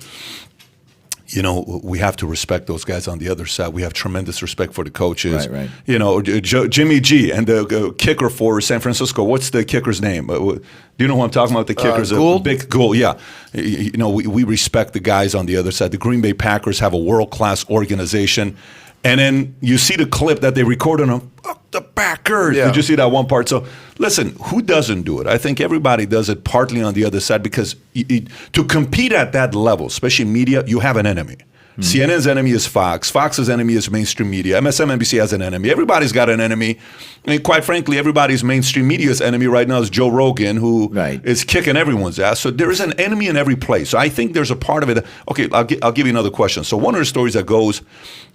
you know, we have to respect those guys on the other side. We have tremendous respect for the coaches. Right. You know, Jimmy G and the kicker for San Francisco. What's the kicker's name? Do you know who I'm talking about? The kicker's Gould? Big Gould. Yeah. You know, we respect the guys on the other side. The Green Bay Packers have a world-class organization. And then you see the clip that they recorded on fuck the Packers. Yeah. Did you see that one part? So listen, who doesn't do it? I think everybody does it partly on the other side because to compete at that level, especially media, you have an enemy. CNN's enemy is Fox. Fox's enemy is mainstream media. MSNBC has an enemy. Everybody's got an enemy. I mean, quite frankly, everybody's mainstream media's enemy right now is Joe Rogan, who is kicking everyone's ass. So there is an enemy in every place. So I think there's a part of it. Okay, I'll give you another question. So one of the stories that goes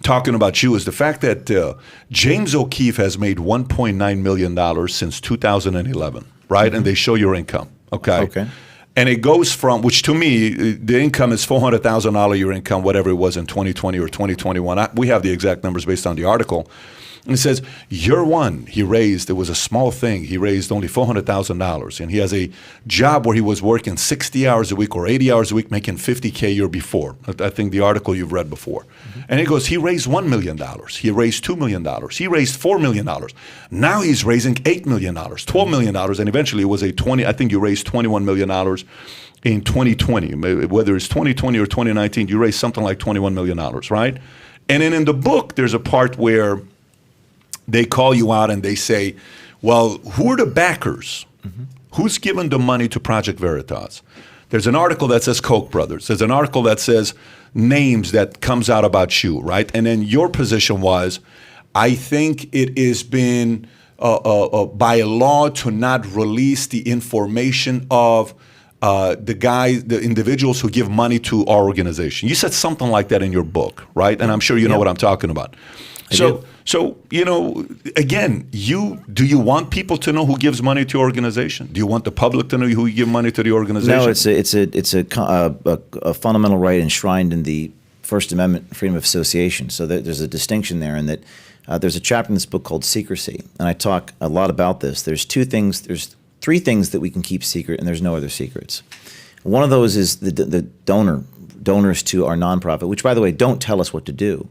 talking about you is the fact that James O'Keefe has made $1.9 million since 2011, right? Mm-hmm. And they show your income. Okay. And it goes from, which to me, the income is $400,000 your income, whatever it was in 2020 or 2021. We have the exact numbers based on the article. And it says, year one, he raised, it was a small thing, he raised only $400,000. And he has a job where he was working 60 hours a week or 80 hours a week, making $50K a year before. I think the article you've read before. Mm-hmm. And he goes, he raised $1 million. He raised $2 million. He raised $4 million. Now he's raising $8 million, $12 million. And eventually it was I think you raised $21 million in 2020. Whether it's 2020 or 2019, you raised something like $21 million, right? And then in the book, there's a part where they call you out and they say, well, who are the backers? Mm-hmm. Who's given the money to Project Veritas? There's an article that says Koch brothers. There's an article that says names that comes out about you, right? And then your position was, I think it has been by a law to not release the information of the individuals who give money to our organization. You said something like that in your book, right? And I'm sure you know what I'm talking about. So, you know, again, do you want people to know who gives money to your organization? Do you want the public to know who you give money to the organization? No, it's a fundamental right enshrined in the First Amendment, freedom of association. So there's a distinction there, in that there's a chapter in this book called Secrecy, and I talk a lot about this. There's three things that we can keep secret, and there's no other secrets. One of those is the donors to our nonprofit, which, by the way, don't tell us what to do.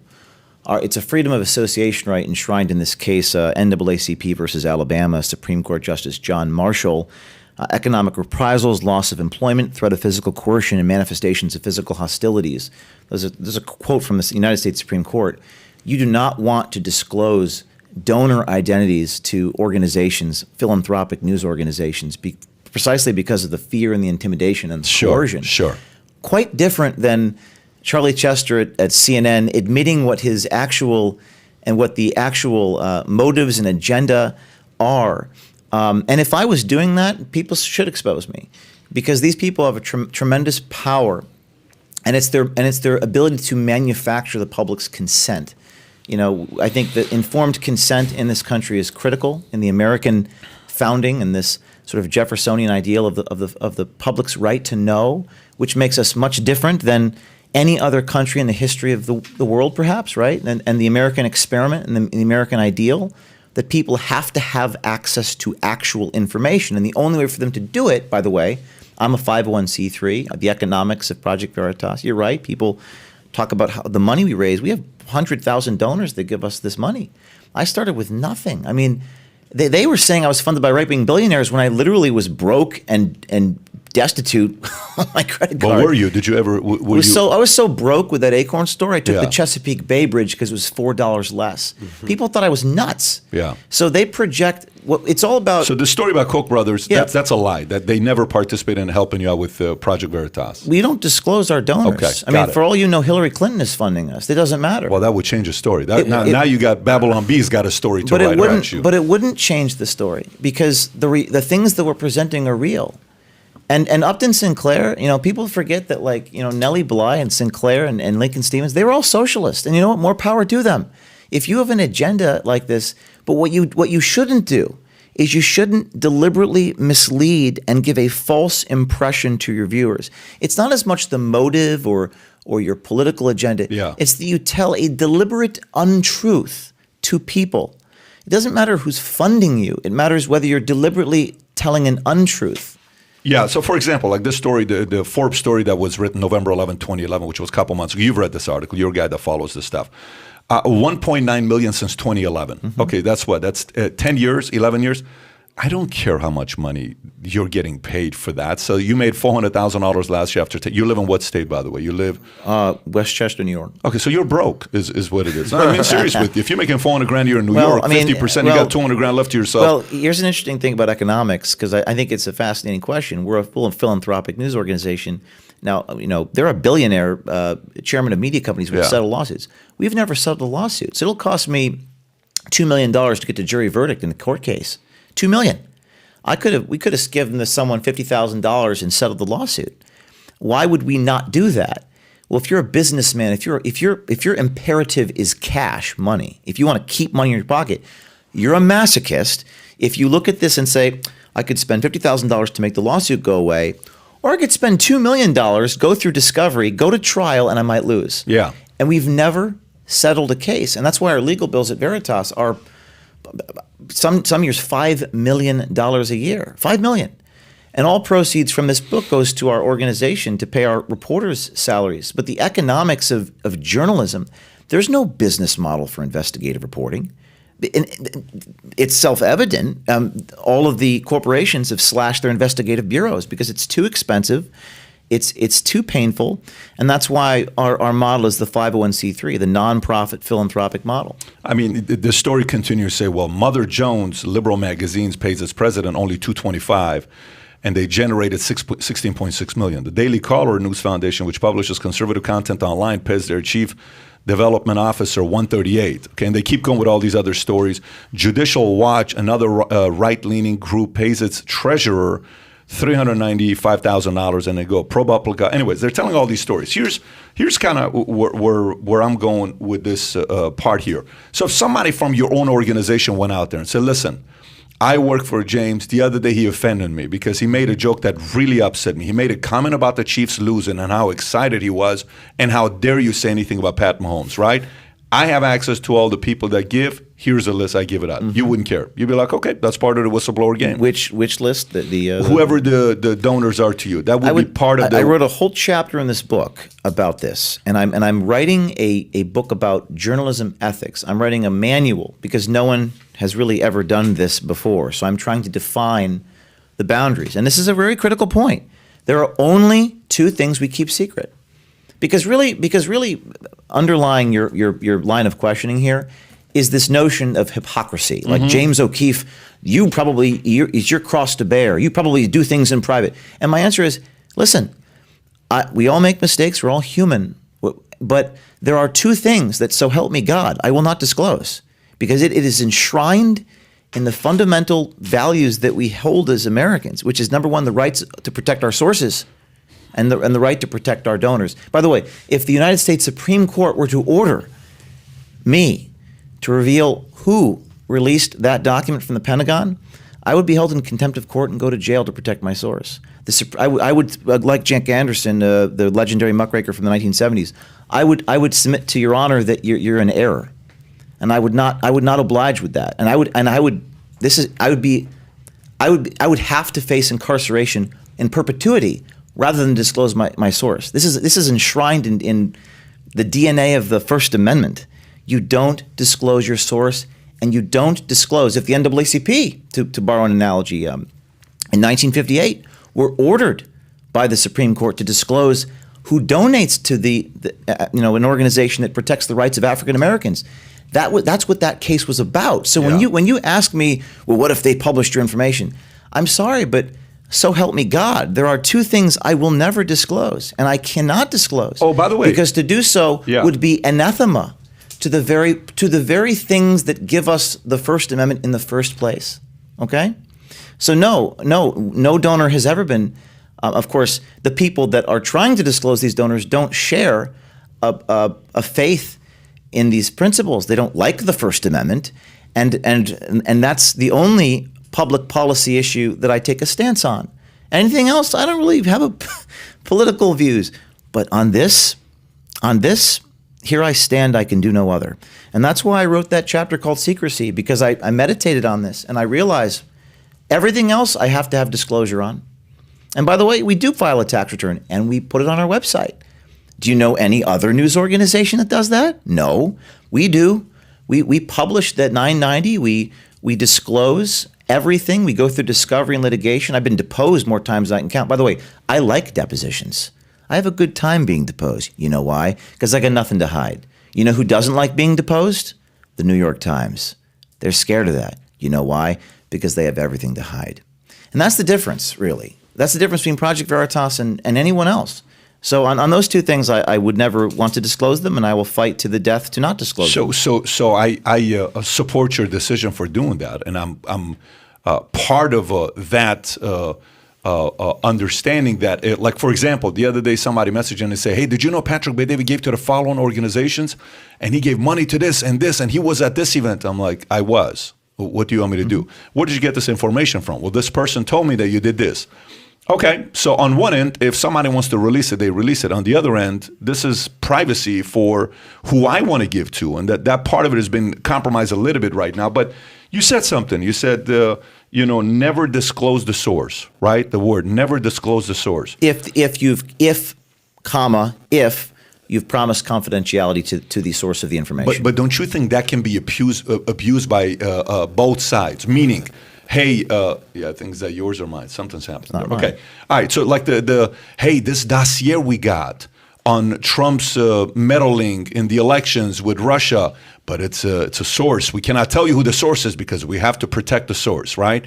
It's a freedom of association right enshrined in this case, NAACP versus Alabama, Supreme Court Justice John Marshall. Economic reprisals, loss of employment, threat of physical coercion, and manifestations of physical hostilities. There's a quote from the United States Supreme Court. You do not want to disclose donor identities to organizations, philanthropic news organizations, precisely because of the fear and the intimidation and the coercion. Sure. Quite different than Charlie Chester at CNN admitting what his actual motives and agenda are. And if I was doing that, people should expose me, because these people have a tremendous power, and it's their ability to manufacture the public's consent. You know, I think that informed consent in this country is critical in the American founding and this sort of Jeffersonian ideal of the public's right to know, which makes us much different than any other country in the history of the world, perhaps, right? And the American experiment and the American ideal, that people have to have access to actual information. And the only way for them to do it, by the way, I'm a 501c3, the economics of Project Veritas. You're right. People talk about how the money we raise. We have 100,000 donors that give us this money. I started with nothing. I mean, they were saying I was funded by right-wing billionaires when I literally was broke and destitute on my credit card. Well, were you? Did you ever? I was so broke with that Acorn store. I took the Chesapeake Bay Bridge because it was $4 less. Mm-hmm. People thought I was nuts. Yeah. So they project what it's all about. So the story about Koch brothers, that's a lie. That they never participated in helping you out with Project Veritas. We don't disclose our donors. Okay, I mean, for all you know, Hillary Clinton is funding us. It doesn't matter. Well, that would change the story. Now you got Babylon Bee's got a story to write about you. But it wouldn't change the story, because the things that we're presenting are real. And Upton Sinclair, you know, people forget that, like, you know, Nellie Bly and Sinclair and Lincoln Stevens, they were all socialists. And you know what? More power to them. If you have an agenda like this, but what you shouldn't do is you shouldn't deliberately mislead and give a false impression to your viewers. It's not as much the motive or your political agenda. Yeah. It's that you tell a deliberate untruth to people. It doesn't matter who's funding you. It matters whether you're deliberately telling an untruth. Yeah. So, for example, like this story, the Forbes story that was written November 11, 2011, which was a couple months ago. You've read this article. You're a guy that follows this stuff. 1.9 million since 2011. Okay, that's what? That's 10 years, 11 years. I don't care how much money you're getting paid for that. So you made $400,000 last year after. You live in what state, by the way? You live Westchester, New York. Okay, so you're broke, is what it is. No, I mean, serious with you. If you're making 400 grand a year in New Well, York, I mean, 50%, well- you got 200 grand left to yourself. Well, here's an interesting thing about economics, because I think it's a fascinating question. We're a full philanthropic news organization. Now, there are billionaire chairman of media companies which Yeah. settle lawsuits. We've never settled a lawsuit. So it'll cost me $2 million to get to jury verdict in a court case. $2 million. We could have given someone $50,000 and settled the lawsuit. Why would we not do that? Well, if you're a businessman, if your imperative is cash, money, if you want to keep money in your pocket, you're a masochist. If you look at this and say, I could spend $50,000 to make the lawsuit go away, or I could spend $2 million, go through discovery, go to trial, and I might lose. Yeah. And we've never settled a case. And that's why our legal bills at Veritas are some years $5 million a year. $5 million. And all proceeds from this book goes to our organization to pay our reporters' salaries. But the economics of journalism, there's no business model for investigative reporting. It's self-evident. All of the corporations have slashed their investigative bureaus because it's too expensive, it's too painful, and that's why our model is the 501c3, the nonprofit philanthropic model. I mean, the story continues to say, well, Mother Jones, liberal magazines, pays its president only $225, and they generated $16.6 million. The Daily Caller News Foundation, which publishes conservative content online, pays their chief development officer $138. Okay, and they keep going with all these other stories. Judicial Watch, another right-leaning group, pays its treasurer $395,000, and they go ProPublica. Anyways, they're telling all these stories. Here's kind of where I'm going with this part here. So if somebody from your own organization went out there and said, listen, I work for James. The other day he offended me because he made a joke that really upset me. He made a comment about the Chiefs losing and how excited he was, and how dare you say anything about Pat Mahomes, right? I have access to all the people that give. Here's a list. I give it out. You wouldn't care. You'd be like, okay, that's part of the whistleblower game. Which list? Whoever the donors are to you, that would be part of the. I wrote a whole chapter in this book about this, and I'm writing a book about journalism ethics. I'm writing a manual because no one has really ever done this before. So I'm trying to define the boundaries, and this is a very critical point. There are only two things we keep secret, because really, underlying your line of questioning here is this notion of hypocrisy. Like James O'Keefe, it's your cross to bear. You probably do things in private. And my answer is, listen, we all make mistakes. We're all human. But there are two things that, so help me God, I will not disclose, because it is enshrined in the fundamental values that we hold as Americans, which is, number one, the rights to protect our sources and the right to protect our donors. By the way, if the United States Supreme Court were to order me to reveal who released that document from the Pentagon, I would be held in contempt of court and go to jail to protect my source. I would like Jack Anderson, the legendary muckraker from the 1970s. I would submit to Your Honor that you're in error, and I would not oblige with that. I would have to face incarceration in perpetuity rather than disclose my source. This is enshrined in the DNA of the First Amendment. You don't disclose your source, and you don't disclose. If the NAACP, to borrow an analogy, in 1958 were ordered by the Supreme Court to disclose who donates to an organization that protects the rights of African Americans, that's what that case was about. So when you ask me, well, what if they published your information? I'm sorry, but so help me God, there are two things I will never disclose, and I cannot disclose. Oh, by the way, because to do so would be anathema to the very things that give us the First Amendment in the first place. Okay, so no donor has ever been. Of course, the people that are trying to disclose these donors don't share a faith in these principles. They don't like the First Amendment, and that's the only public policy issue that I take a stance on. Anything else, I don't really have political views. But on this, here I stand, I can do no other. And that's why I wrote that chapter called Secrecy, because I meditated on this and I realized everything else I have to have disclosure on. And by the way, we do file a tax return and we put it on our website. Do you know any other news organization that does that? No, we do. We publish that 990. We disclose everything. We go through discovery and litigation. I've been deposed more times than I can count. By the way, I like depositions. I have a good time being deposed. You know why? Because I got nothing to hide. You know who doesn't like being deposed? The New York Times. They're scared of that. You know why? Because they have everything to hide. And that's the difference, really. That's the difference between Project Veritas and anyone else. So on those two things, I would never want to disclose them, and I will fight to the death to not disclose them. So I support your decision for doing that, and I'm part of that understanding that, like for example, the other day somebody messaged and they say, "Hey, did you know Patrick Bet-David gave to the following organizations, and he gave money to this and this, and he was at this event?" I'm like, "I was. What do you want me to do?" "Where did you get this information from?" "Well, this person told me that you did this." Okay, so on one end, if somebody wants to release it, they release it. On the other end, this is privacy for who I want to give to, and that part of it has been compromised a little bit right now. But you said something. You said, never disclose the source, right? The word, never disclose the source. If you've promised confidentiality to the source of the information. But don't you think that can be abused by both sides? Meaning, hey, I think, is that yours or mine? Something's happened. Not Okay. mine. All right. So like hey, this dossier we got on Trump's meddling in the elections with Russia, but it's a source. We cannot tell you who the source is because we have to protect the source, right?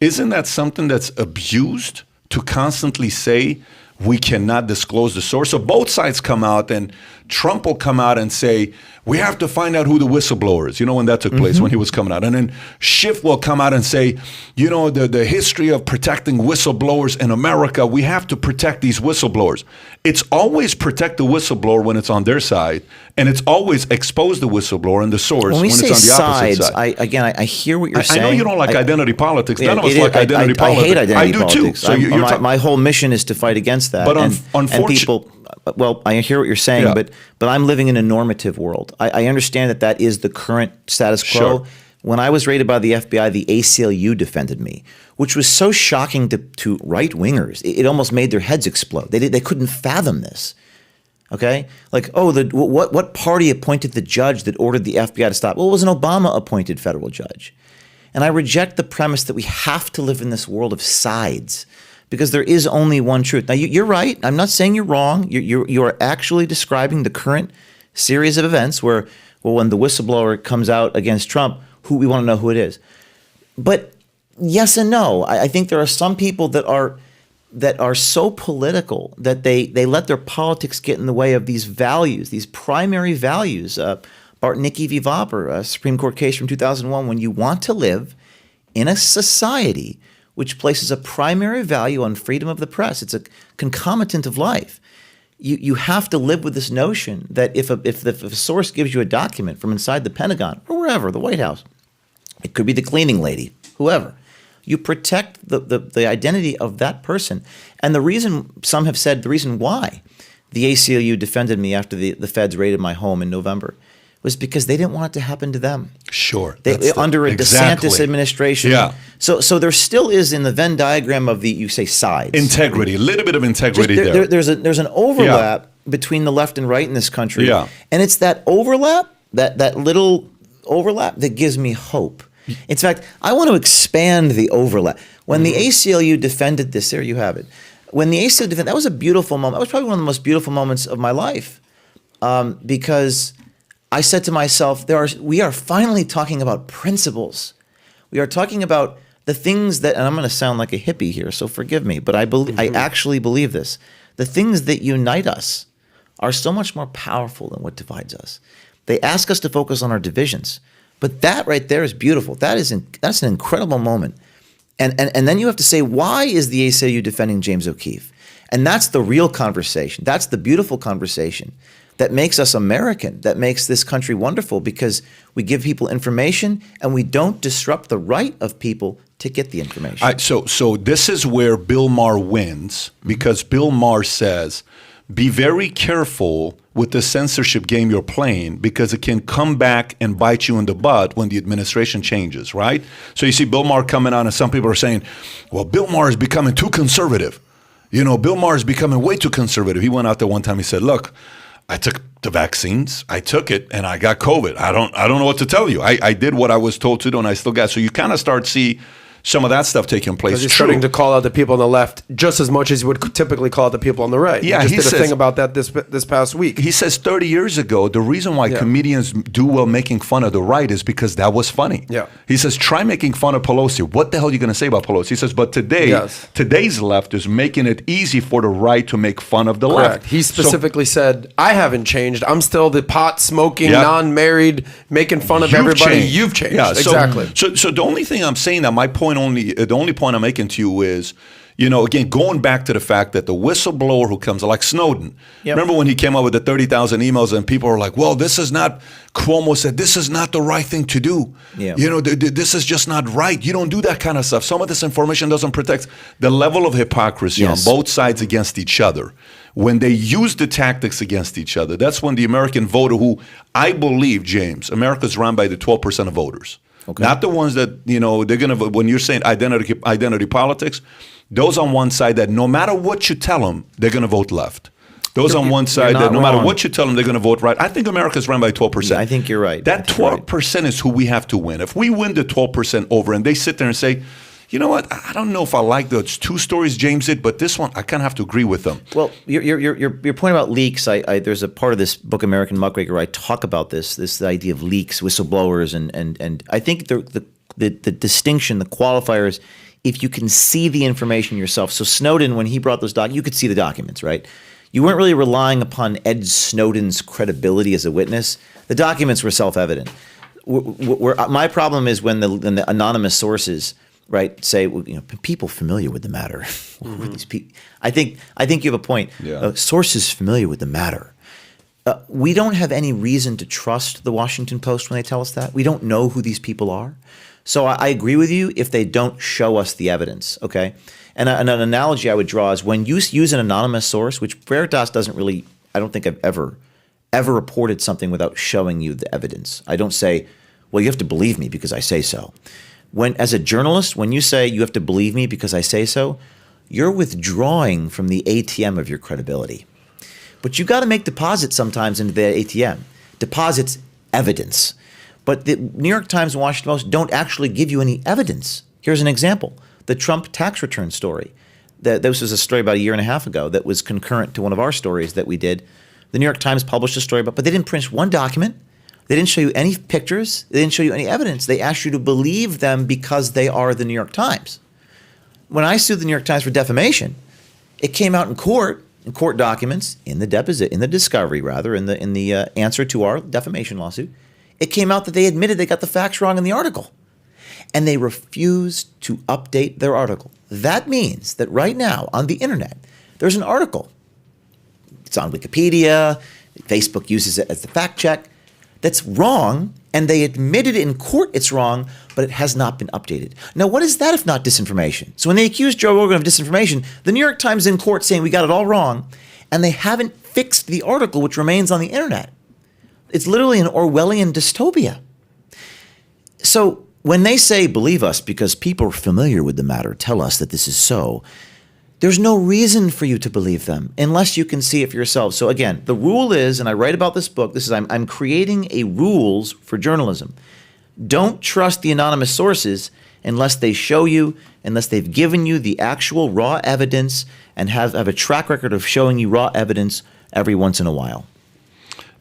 Isn't that something that's abused to constantly say we cannot disclose the source? So both sides come out, and Trump will come out and say, we have to find out who the whistleblower is. You know when that took place, when he was coming out. And then Schiff will come out and say, the history of protecting whistleblowers in America, we have to protect these whistleblowers. It's always protect the whistleblower when it's on their side, and it's always expose the whistleblower and the source When we it's say on the opposite sides, side. I hear what you're saying. I know you don't like identity politics. Yeah, None of us it is- like identity I politics. hate identity I do politics. too. So you're my whole mission is to fight against that. But and unfortunately, people, well, I hear what you're saying, Yeah. but I'm living in a normative world. I understand that is the current status quo. Sure. When I was raided by the FBI, the ACLU defended me, which was so shocking to right wingers. It almost made their heads explode. They couldn't fathom this. Okay, like, what party appointed the judge that ordered the FBI to stop? Well, it was an Obama-appointed federal judge. And I reject the premise that we have to live in this world of sides, because there is only one truth. Now, you're right. I'm not saying you're wrong. You are actually describing the current series of events where, when the whistleblower comes out against Trump, we want to know who it is. But yes and no. I think there are some people that are so political that they let their politics get in the way of these values, these primary values. Bartnicki v. Vopper, a Supreme Court case from 2001, when you want to live in a society which places a primary value on freedom of the press, it's a concomitant of life. You have to live with this notion that if a source gives you a document from inside the Pentagon or wherever, the White House, it could be the cleaning lady, whoever, you protect the identity of that person. And the reason, some have said, the reason why the ACLU defended me after the feds raided my home in November was because they didn't want it to happen to them. Sure. Under a DeSantis administration. Yeah. So there still is in the Venn diagram of you say sides. Integrity, a little bit of integrity there. There's an overlap between the left and right in this country. Yeah. And it's that overlap, that little overlap that gives me hope. In fact, I want to expand the overlap. When the ACLU defended this, there you have it. When the ACLU defended, that was a beautiful moment. That was probably one of the most beautiful moments of my life, because I said to myself, we are finally talking about principles. We are talking about the things that, and I'm going to sound like a hippie here, so forgive me, but I actually believe this. The things that unite us are so much more powerful than what divides us. They ask us to focus on our divisions, but that right there is beautiful. That's an incredible moment. And then you have to say, why is the ACLU defending James O'Keefe? And that's the real conversation. That's the beautiful conversation that makes us American, that makes this country wonderful, because we give people information and we don't disrupt the right of people to get the information. So this is where Bill Maher wins, because Bill Maher says, be very careful with the censorship game you're playing, because it can come back and bite you in the butt when the administration changes, right? So you see Bill Maher coming on, and some people are saying, well, Bill Maher is becoming too conservative. Bill Maher is becoming way too conservative. He went out there one time. He said, "Look, I took the vaccines. I took it, and I got COVID. I don't know what to tell you. I did what I was told to do, and I still got." So you kind of start see some of that stuff taking place. Because he's True. starting to call out the people on the left just as much as he would typically call out the people on the right. Yeah, he he just did a says- thing about that this past week. He says 30 years ago, the reason why comedians do well making fun of the right is because that was funny. Yeah. He says, try making fun of Pelosi. What the hell are you going to say about Pelosi? He says, but today, Yes. today's left is making it easy for the right to make fun of the Correct. left. He So specifically said, "I haven't changed. I'm still the pot smoking, Yeah. non-married, making fun of everybody. changed. You've changed." Yeah, so- exactly. So the only thing I'm saying that the only point I'm making to you is, again, going back to the fact that the whistleblower who comes, like Snowden, Yep. remember when he came up with the 30,000 emails and people were like, well, this is not, Cuomo said, this is not the right thing to do. Yeah. This is just not right. You don't do that kind of stuff. Some of this information doesn't protect the level of hypocrisy Yes. on both sides against each other. When they use the tactics against each other, that's when the American voter, who I believe, James, America's run by the 12% of voters. Okay. Not the ones that, they're going to, when you're saying identity politics, those on one side that no matter what you tell them, they're going to vote left. Those on one side not that no matter wrong. what you tell them, they're going to vote right. I think America's run by 12%. Yeah, I think you're right. I That think you're right. 12% is who we have to win. If we win the 12% over and they sit there and say, you know what, I don't know if I like those two stories James did, but this one, I kind of have to agree with them. Well, your point about leaks, there's a part of this book, American Muckraker, where I talk about this idea of leaks, whistleblowers, and I think the distinction, the qualifiers, if you can see the information yourself. So Snowden, when he brought those documents, you could see the documents, right? You weren't really relying upon Ed Snowden's credibility as a witness. The documents were self-evident. My problem is when the anonymous sources, right, say, people familiar with the matter. Who are these people? I think you have a point. Yeah. Sources familiar with the matter. We don't have any reason to trust the Washington Post when they tell us that. We don't know who these people are. So I agree with you if they don't show us the evidence, okay? And an analogy I would draw is when you use an anonymous source, which Veritas doesn't really, I don't think I've ever reported something without showing you the evidence. I don't say, well, you have to believe me because I say so. As a journalist, when you say you have to believe me because I say so, you're withdrawing from the ATM of your credibility. But you got to make deposits sometimes into the ATM. Deposits evidence. But the New York Times and Washington Post don't actually give you any evidence. Here's an example. The Trump tax return story. This was a story about a year and a half ago that was concurrent to one of our stories that we did. The New York Times published a story about, but they didn't print one document. They didn't show you any pictures. They didn't show you any evidence. They asked you to believe them because they are the New York Times. When I sued the New York Times for defamation, it came out in court documents, in the discovery rather, in the answer to our defamation lawsuit. It came out that they admitted they got the facts wrong in the article. And they refused to update their article. That means that right now on the internet, there's an article. It's on Wikipedia. Facebook uses it as the fact check. That's wrong, and they admitted in court it's wrong, but it has not been updated. Now, what is that if not disinformation? So when they accuse Joe Rogan of disinformation, the New York Times is in court saying we got it all wrong, and they haven't fixed the article which remains on the internet. It's literally an Orwellian dystopia. So when they say, believe us because people familiar with the matter tell us that this is so, there's no reason for you to believe them unless you can see it for yourself. So again, the rule is, and I write about this book, I'm creating a rules for journalism. Don't trust the anonymous sources unless they show you, unless they've given you the actual raw evidence and have a track record of showing you raw evidence every once in a while.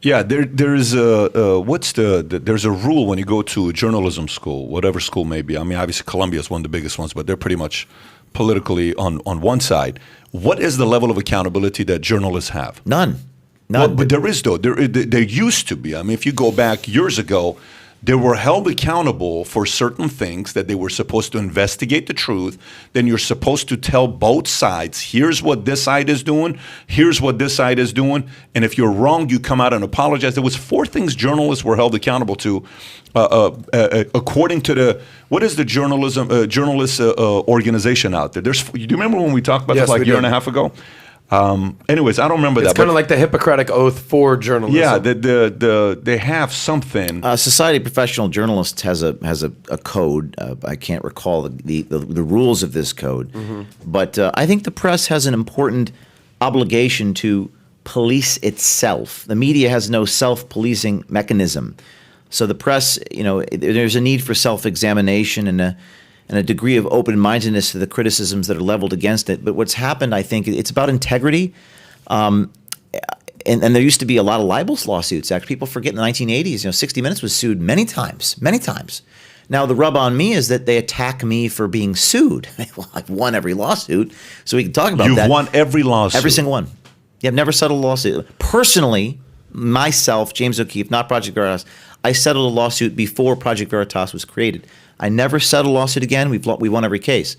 Yeah, there's a rule when you go to a journalism school, whatever school may be. I mean, obviously Columbia is one of the biggest ones, but they're pretty much politically on one side. What is the level of accountability that journalists have? None. Well, but there is, though. There used to be. I mean, if you go back years ago, they were held accountable for certain things that they were supposed to investigate the truth. Then you're supposed to tell both sides, here's what this side is doing, here's what this side is doing. And if you're wrong, you come out and apologize. There was 4 things journalists were held accountable to according to what is the journalist organization out there? Do you remember when we talked about Yes, this like we a year did. and a half ago? Anyways, I don't remember It's that. kind but of like the Hippocratic Oath for journalism. yeah, they have something. Society of Professional Journalists has a code. I can't recall the rules of this code, but I think the press has an important obligation to police itself. The media has no self-policing mechanism, so the press, there's a need for self-examination and a degree of open-mindedness to the criticisms that are leveled against it. But what's happened, I think, it's about integrity. And there used to be a lot of libel lawsuits. Actually, people forget in the 1980s, 60 Minutes was sued many times. Now, the rub on me is that they attack me for being sued. Well, I've won every lawsuit, so we can talk about that. You've won every lawsuit. Every single one. Yeah, I've never settled a lawsuit. Personally, myself, James O'Keefe, not Project Veritas, I settled a lawsuit before Project Veritas was created. I never settled a lawsuit again. We won every case.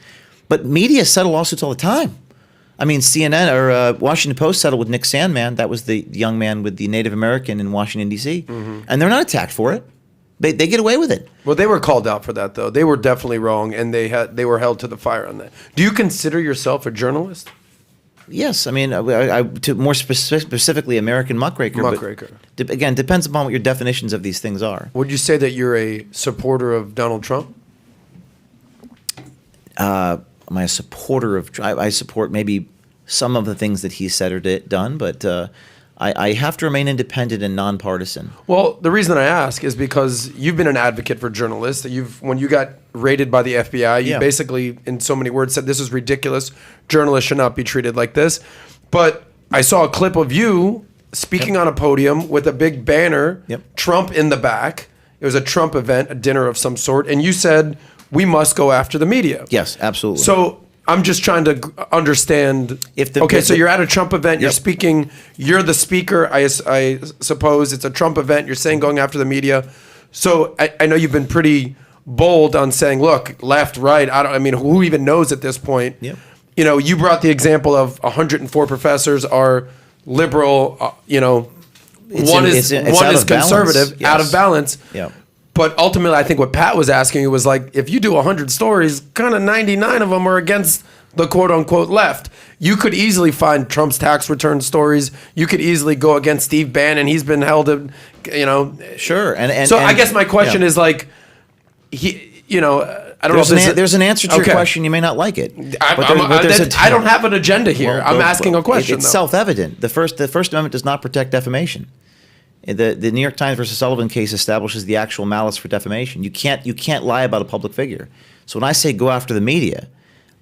But media settle lawsuits all the time. I mean, CNN or Washington Post settled with Nick Sandman. That was the young man with the Native American in Washington, D.C. And they're not attacked for it. They get away with it. Well, they were called out for that, though. They were definitely wrong, and they were held to the fire on that. Do you consider yourself a journalist? Yes, I mean, I to more specifically, American muckraker. Muckraker. But again, depends upon what your definitions of these things are. Would you say that you're a supporter of Donald Trump? Am I a supporter of? I support maybe some of the things that he said or done, but I have to remain independent and nonpartisan. Well, the reason I ask is because you've been an advocate for journalists. When you got raided by the FBI, you basically, in so many words, said this is ridiculous. Journalists should not be treated like this. But I saw a clip of you speaking on a podium with a big banner, Trump in the back. It was a Trump event, a dinner of some sort, and you said we must go after the media. Yes, absolutely. So I'm just trying to understand. So you're at a Trump event. You're speaking. You're the speaker. I suppose it's a Trump event. You're saying going after the media. So I know you've been pretty bold on saying, look, left, right. I mean, who even knows at this point? Yep. You brought the example of 104 professors are liberal. One is conservative, out of balance. Yeah. But ultimately, I think what Pat was asking you was like, if you do 100 stories, kind of 99 of them are against the quote unquote left. You could easily find Trump's tax return stories. You could easily go against Steve Bannon. He's been held, Sure. And I guess my question is like, I don't know. There's an answer to your question. You may not like it. I don't have an agenda here. I'm asking a question. It's self-evident. The First Amendment does not protect defamation. The New York Times versus Sullivan case establishes the actual malice for defamation. You can't lie about a public figure. So when I say go after the media,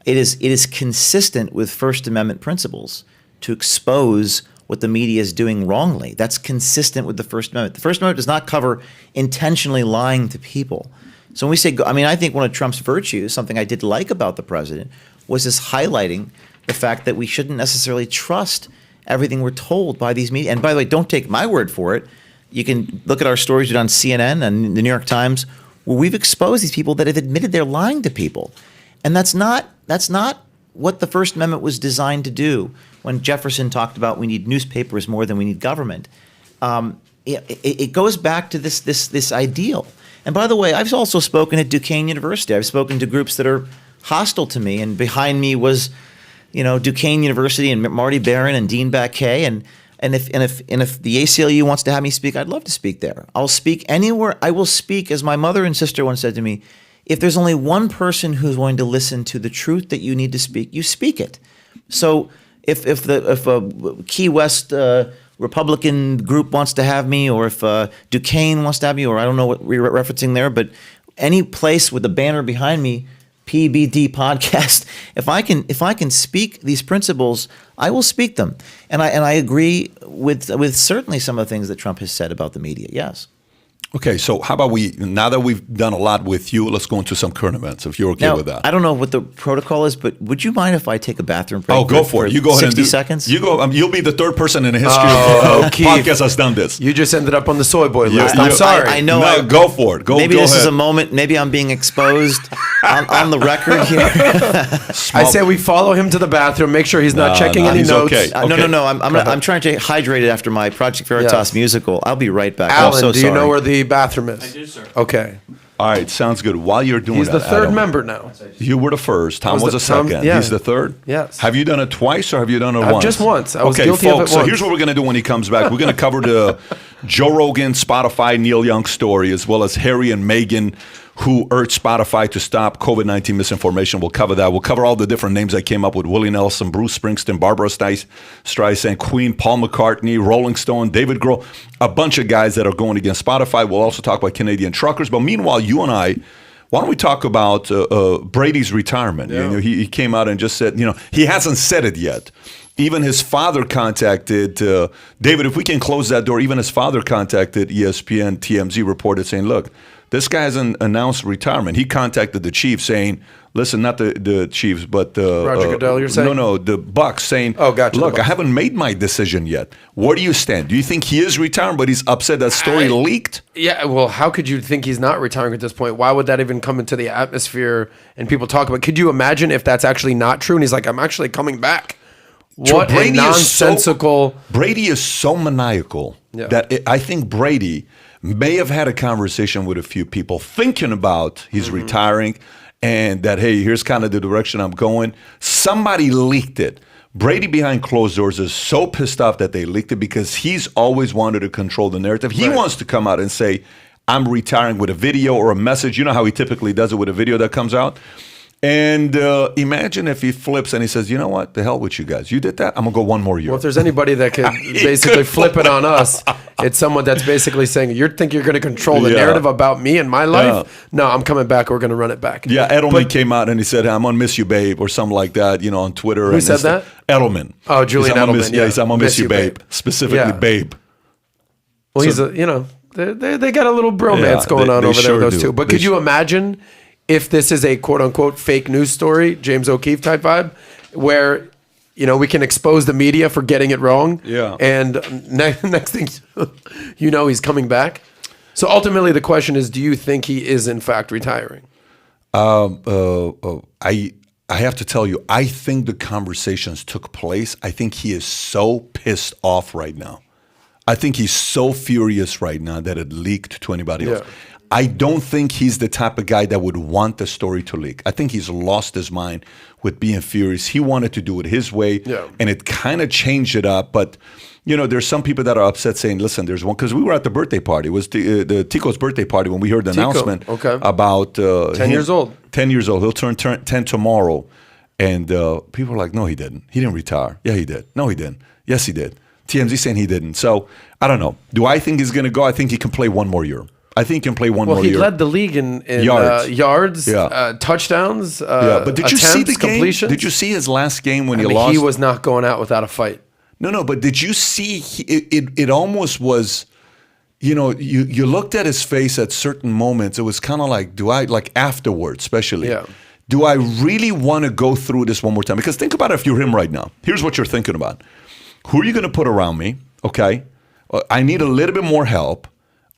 it is consistent with First Amendment principles to expose what the media is doing wrongly. That's consistent with the First Amendment. The First Amendment does not cover intentionally lying to people. So when we say, I think one of Trump's virtues, something I did like about the president, was this highlighting the fact that we shouldn't necessarily trust everything we're told by these media. And by the way, don't take my word for it. You can look at our stories on CNN and the New York Times, where we've exposed these people that have admitted they're lying to people. And that's not what the First Amendment was designed to do. When Jefferson talked about we need newspapers more than we need government, it goes back to this ideal. And by the way, I've also spoken at Duquesne University. I've spoken to groups that are hostile to me, and behind me was, Duquesne University and Marty Barron and Dean Baquet, and if the ACLU wants to have me speak, I'd love to speak there. I'll speak anywhere. I will speak, as my mother and sister once said to me, if there's only one person who's going to listen to the truth that you need to speak, you speak it. So if a Key West Republican group wants to have me, or if Duquesne wants to have me, or I don't know what we're referencing there, but any place with a banner behind me, PBD podcast, if I can speak these principles, I will speak them. And I agree with certainly some of the things that Trump has said about the media. Yes. Okay, so how about now that we've done a lot with you, let's go into some current events, if you're okay with that. I don't know what the protocol is, but would you mind if I take a bathroom break? Oh, go for it. You go ahead and 60 seconds? You go. You'll be the third person in the history of podcast that's done this. You just ended up on the soy boy list. I'm sorry. I know. No, go for it. Maybe go this ahead. is a moment. Maybe I'm being exposed on the record here. I say we follow him to the bathroom, make sure he's not checking any he's notes. okay. No. I'm trying to hydrate it after my Project Veritas musical. I'll be right back. Alan, I'm so do sorry. you know where the bathroom is? I do, sir. Okay. All right, sounds good. While you're doing He's the that, third Adam, member now. You were the first. Tom was the Tom- second. yeah. He's the third? Yes. Have you done it twice or have you done it I've once? just once. I was okay, guilty of folks, it so once. here's what we're going to do when he comes back. We're going to cover the Joe Rogan, Spotify, Neil Young story, as well as Harry and Meghan, who urged Spotify to stop COVID-19 misinformation. We'll cover that. We'll cover all the different names that came up with Willie Nelson, Bruce Springsteen, Barbara Streisand, Queen, Paul McCartney, Rolling Stone, David Grohl, a bunch of guys that are going against Spotify. We'll also talk about Canadian truckers. But meanwhile, you and I, why don't we talk about Brady's retirement? Yeah. You know, he came out and just said, you know, he hasn't said it yet. Even his father contacted David. If we can close that door, even his father contacted ESPN. TMZ reported saying, "Look, this guy hasn't announced retirement." He contacted the Chiefs saying, "Listen, not the Chiefs, but Roger Goodell, you're saying? no, the Bucks saying, Oh, gotcha, the Look, I Bucks. haven't made my decision yet. Where do you stand? Do you think he is retiring, but he's upset that story leaked?" Yeah, well, how could you think he's not retiring at this point? Why would that even come into the atmosphere and people talk about it? Could you imagine if that's actually not true and he's like, I'm actually coming back? What a nonsensical. Brady is so maniacal Yeah. that I think Brady may have had a conversation with a few people thinking about he's Mm-hmm. retiring and that, hey, here's kind of the direction I'm going. Somebody leaked it. Brady behind closed doors is so pissed off that they leaked it because he's always wanted to control the narrative. He Right. wants to come out and say, I'm retiring with a video or a message. You know how he typically does it with a video that comes out? And imagine if he flips and he says, you know what? The hell with you guys. You did that? I'm going to go one more year. Well, if there's anybody that could basically flip it on us, it's someone that's basically saying, you think you're going to control the Yeah. narrative about me and my life? No, I'm coming back. We're going to run it back. Yeah, Edelman But- came out and he said, I'm going to miss you, babe, or something like that, you know, on Twitter. Who said that? Edelman. Oh, Julian He said, "I'm gonna Edelman, miss- yeah. he said, I'm going to miss you, babe. Specifically, Yeah. babe. Well, So- he's a, you know, they got a little bromance Yeah, going on they over there sure with those do. two. But They could you imagine if this is a quote unquote fake news story, James O'Keefe type vibe, where, you know, we can expose the media for getting it wrong. Yeah. And next thing you know, he's coming back. So ultimately the question is, do you think he is in fact retiring? I have to tell you, I think the conversations took place. I think he is so pissed off right now. I think he's so furious right now that it leaked to anybody else. Yeah. I don't think he's the type of guy that would want the story to leak. I think he's lost his mind with being furious. He wanted to do it his way, Yeah. and it kind of changed it up. But, you know, there's some people that are upset saying, listen, there's one, because we were at the birthday party. It was the Tico's birthday party when we heard the Tico, announcement okay. about 10 years old. 10 years old. He'll turn 10 tomorrow. And people are like, no, he didn't. He didn't retire. Yeah, he did. No, he didn't. Yes, he did. TMZ saying he didn't. So I don't know. Do I think he's going to go? I think he can play one more year. I think he can play one Well, more he year. led the league in Yards. yards, Yeah. touchdowns, yeah, but did you see the attempts, game? completions. Did you see his last game when I he mean, lost? he was not going out without a fight. No, but did you see? It almost was. You know, you looked at his face at certain moments. It was kind of like, do I, like afterwards, especially, Yeah. do I really want to go through this one more time? Because think about it if you're him right now. Here's what you're thinking about. Who are you going to put around me? Okay. I need a little bit more help.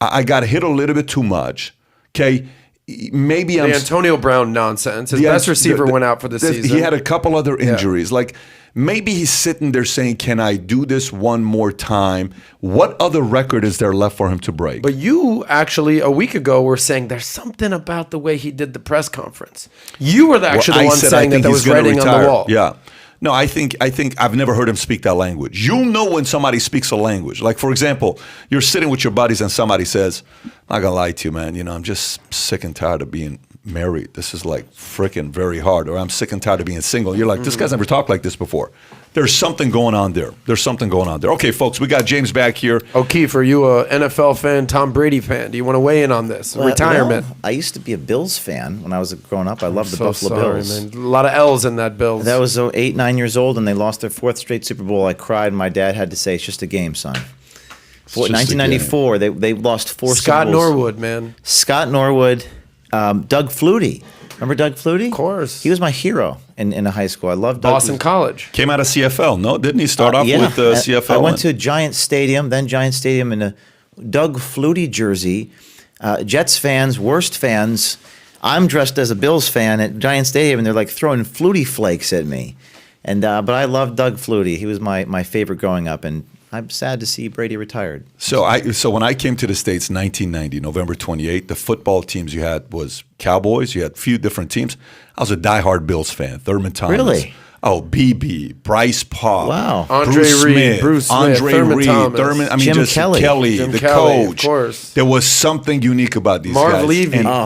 I got hit a little bit too much. Okay. Maybe I'm. The Antonio Brown nonsense. His Yeah, best receiver went out for the season. He had a couple other injuries. Like maybe he's sitting there saying, "Can I do this one more time?" What other record is there left for him to break? But you actually a week ago were saying there's something about the way he did the press conference. You were actually the one saying that he's was gonna writing on retire. the wall. Yeah. No, I think I've never heard him speak that language. You'll know when somebody speaks a language. Like, for example, you're sitting with your buddies and somebody says, I'm not going to lie to you, man. You know, I'm just sick and tired of being married. This is like freaking very hard. Or I'm sick and tired of being single. You're like, this guy's never talked like this before. There's something going on there. There's something going on there. Okay, folks, we got James back here. O'Keefe, are you a NFL fan, Tom Brady fan? Do you want to weigh in on this? Retirement. Well, I used to be a Bills fan when I was growing up. I loved the So Buffalo sorry, Bills. man. A lot of L's in that Bills. That was 8, 9 years old, and they lost their 4th straight Super Bowl. I cried. My dad had to say, "It's just a game, son." just a 1994, they lost 4 Scott Super Bowls. Norwood, man. Scott Norwood, Doug Flutie. Remember Doug Flutie? Of course. He was my hero in high school. I loved Doug. Boston College. Came out of CFL, no? Didn't he start off Yeah. with CFL? I went to Giant Stadium, then Giant Stadium in a Doug Flutie jersey. Jets fans, worst fans. I'm dressed as a Bills fan at Giant Stadium, and they're like throwing Flutie flakes at me. And but I loved Doug Flutie. He was my favorite growing up, and I'm sad to see Brady retired. So when I came to the States in 1990, November 28th, the football teams you had was Cowboys. You had a few different teams. I was a diehard Bills fan. Thurman Thomas. Really? Oh, BB, Bryce Paul. Wow. Andre Reed, Bruce Smith, Andre Thurman Reed, Thomas. Thurman. I mean, Jim just Kelly. Jim the Kelly, coach. of course. There was something unique about these Marv guys. Levy. And Oh.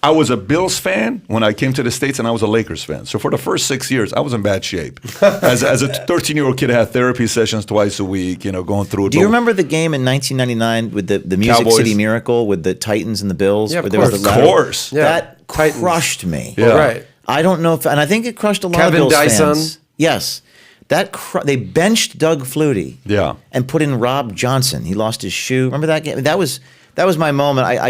I was a Bills fan when I came to the States, and I was a Lakers fan. So for the first 6 years, I was in bad shape. As a 13-year-old kid, I had therapy sessions twice a week. Going through it. Do you remember the game in 1999 with the Music Cowboys? City Miracle with the Titans and the Bills? Yeah, of where there was course. the Of ladder? course. Yeah. That Titans. crushed me. Yeah. Right. I don't know if, and I think it crushed a lot Kevin of Bills Dyson. fans. Yes. They benched Doug Flutie. Yeah. And put in Rob Johnson. He lost his shoe. Remember that game? That was my moment. I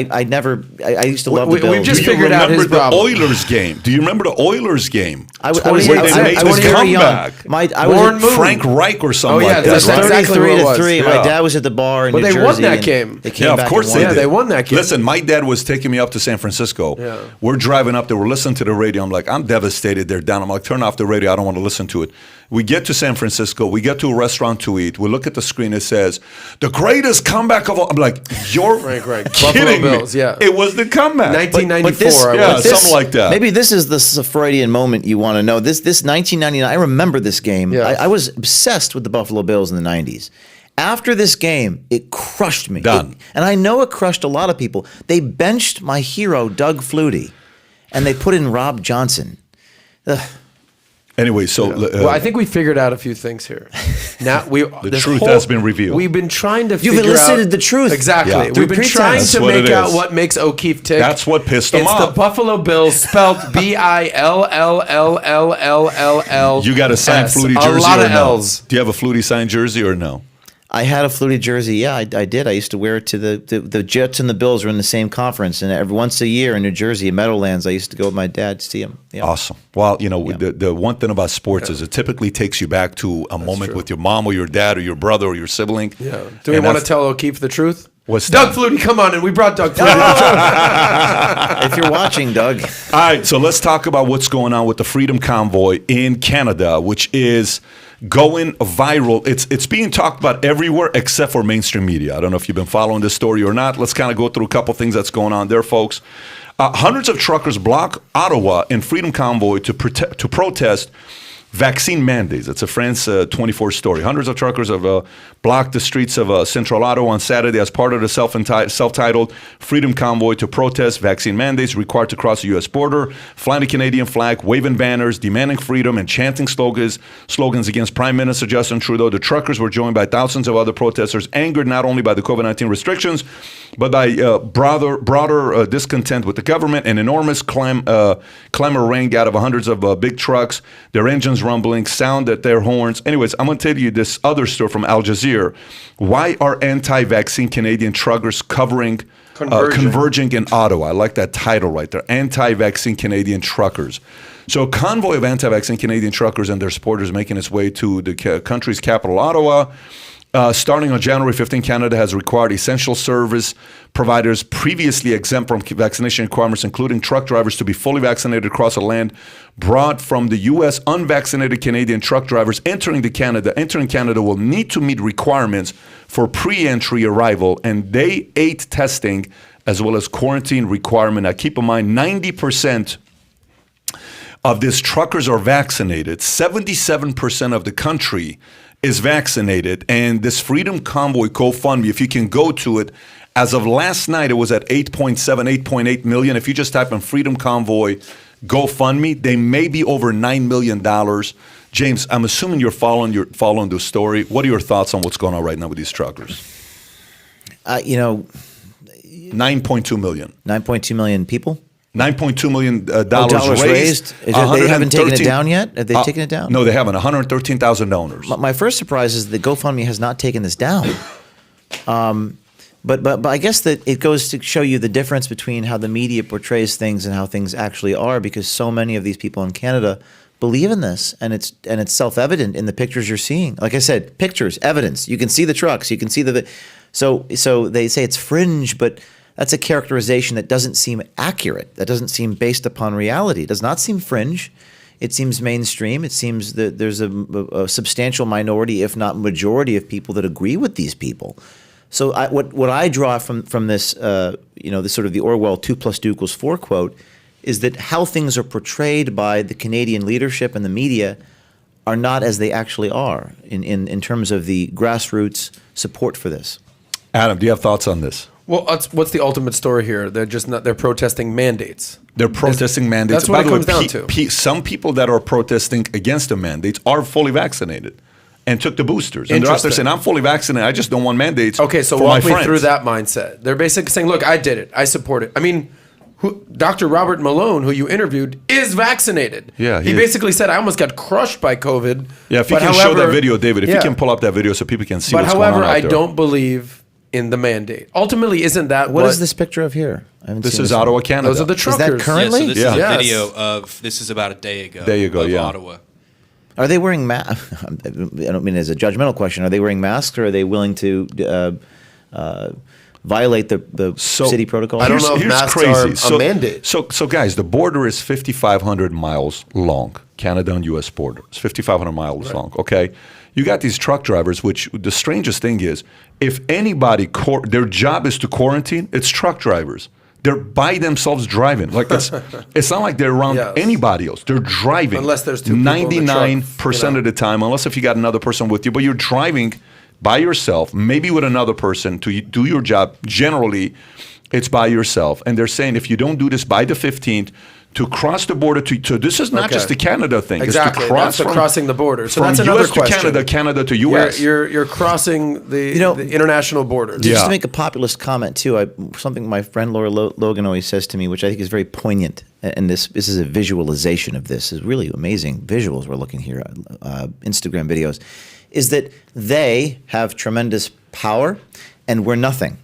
used to love the We've Bills. just Do you figured out remember his the problem. Oilers game? Do you remember the Oilers game? I was Where they made this very young. comeback. I was Warren at- Moon. Frank Reich or something Oh, yeah, like that. that's It was right? exactly what 33 it to was. 3. Yeah. My dad was at the bar in But New they Jersey. won that and game. They came Yeah, back of course and they won. did. they won that game. Listen, my dad was taking me up to San Francisco. Yeah. We're driving up there. We're listening to the radio. I'm like, I'm devastated. They're down. I'm like, turn off the radio. I don't want to listen to it. We get to San Francisco. We get to a restaurant to eat. We look at the screen. It says, the greatest comeback of all. I'm like, you're Frank Reich. kidding Buffalo me. Bills, yeah. It was the comeback. 1994. yeah, I was. something like that. Maybe this is the Freudian moment you want to know. This 1999. I remember this game. Yeah. I was obsessed with the Buffalo Bills in the 90s. After this game, it crushed me. Done. And I know it crushed a lot of people. They benched my hero Doug Flutie, and they put in Rob Johnson. Anyway, so Well, I think we figured out a few things here. Now the truth has been revealed. We've been trying to You've figure elicited out the truth. Exactly. Yeah. We've Through been pretense. trying That's to what make it out is. what makes O'Keefe tick. That's what pissed him It's off. the Buffalo Bills spelled Billlll. you got a signed Flutie jersey A lot or of no? L's. Do you have a Flutie signed jersey or no? I had a Flutie jersey. Yeah, I did. I used to wear it to the Jets and the Bills were in the same conference, and every once a year in New Jersey, in Meadowlands, I used to go with my dad to see him. Yeah. Awesome. Well, the one thing about sports is it typically takes you back to a moment true. with your mom or your dad or your brother or your sibling. Yeah. Do we And want to that's- tell O'Keefe the truth? What's Doug that? Flutie, come on in. We brought Doug Flutie. If you're watching, Doug, All right, so let's talk about what's going on with the Freedom Convoy in Canada, which is going viral. It's being talked about everywhere except for mainstream media. I don't know if you've been following this story or not. Let's kind of go through a couple things that's going on there, folks. Hundreds of truckers block Ottawa in Freedom Convoy to protest vaccine mandates. It's a France 24 story. Hundreds of truckers have blocked the streets of central Ottawa on Saturday as part of the self-titled Freedom Convoy to protest vaccine mandates required to cross the U.S. border, flying the Canadian flag, waving banners, demanding freedom, and chanting slogans against Prime Minister Justin Trudeau. The truckers were joined by thousands of other protesters, angered not only by the COVID-19 restrictions, but by broader discontent with the government. An enormous clamor rang out of hundreds of big trucks, their engines rumbling, sound at their horns. Anyways, I'm going to tell you this other story from Al Jazeera. Why are anti-vaccine Canadian truckers converging in Ottawa? I like that title right there. Anti-vaccine Canadian truckers. So a convoy of anti-vaccine Canadian truckers and their supporters making its way to the country's capital, Ottawa. Starting on January 15, Canada has required essential service providers previously exempt from vaccination requirements, including truck drivers, to be fully vaccinated across the land brought from the U.S. Unvaccinated Canadian truck drivers entering Canada will need to meet requirements for pre-entry arrival and day 8 testing, as well as quarantine requirement. Now, keep in mind, 90% of these truckers are vaccinated. 77% of the country is vaccinated. And this Freedom Convoy GoFundMe, if you can go to it, as of last night, it was at 8.8 million. If you just type in Freedom Convoy GoFundMe, they may be over $9 million. James, I'm assuming you're following the story. What are your thoughts on what's going on right now with these truckers? 9.2 million. 9.2 million people. $9.2 million dollars raised. They haven't taken it down yet? Have they taken it down? No, they haven't. 113,000 donors. My first surprise is that GoFundMe has not taken this down. But I guess that it goes to show you the difference between how the media portrays things and how things actually are, because so many of these people in Canada believe in this, and it's self-evident in the pictures you're seeing. Like I said, pictures, evidence. You can see the trucks. You can see so they say it's fringe, but that's a characterization that doesn't seem accurate. That doesn't seem based upon reality. It does not seem fringe. It seems mainstream. It seems that there's a substantial minority, if not majority, of people that agree with these people. So what I draw from this, this sort of the Orwell 2 + 2 = 4 quote, is that how things are portrayed by the Canadian leadership and the media are not as they actually are in terms of the grassroots support for this. Adam, do you have thoughts on this? Well, what's the ultimate story here? They're protesting mandates. They're protesting mandates. That's what By it the comes way, down to. some people that are protesting against the mandates are fully vaccinated and took the boosters. And they're out there Interesting. saying, I'm fully vaccinated. I just don't want mandates Okay, so for walk my me friends. through that mindset. They're basically saying, look, I did it. I support it. I mean, Dr. Robert Malone, who you interviewed, is vaccinated. Yeah, he he is. basically said, I almost got crushed by COVID. Yeah, if you But can show that however- video, David, if Yeah. you can pull up that video so people can see But what's going on however, out I there. don't believe in the mandate. Ultimately, isn't that What is this picture of here? I haven't This seen is one. Ottawa, Canada. Those are the Is truckers. that currently? Yeah, so this Yeah. is a Yes. video of, this is about a day ago. There you go, of yeah. Ottawa. Are they wearing masks? I don't mean as a judgmental question. Are they wearing masks, or are they willing to violate the city protocol? I don't know if Here's masks crazy. are a mandate. So guys, the border is 5,500 miles long. Canada and U.S. border. It's 5,500 miles long. Okay, you got these truck drivers. Which the strangest thing is, if anybody their job is to quarantine, it's truck drivers. They're by themselves driving. Like it's not like they're around Yes. anybody else. They're driving. Unless there's two people in the truck, 99% of the time, unless if you got another person with you, but you're driving by yourself, maybe with another person to do your job. Generally, it's by yourself. And they're saying if you don't do this by the 15th, to cross the border to this is not Okay. just the Canada thing. Exactly. It's to cross That's the from, crossing the border. So from that's another US to question. Canada, Canada to US. You're crossing the international borders. Yeah. Just to make a populist comment too, something my friend Laura Logan always says to me, which I think is very poignant, and this is a visualization of this. Is really amazing visuals we're looking here, Instagram videos, is that they have tremendous power, and we're nothing.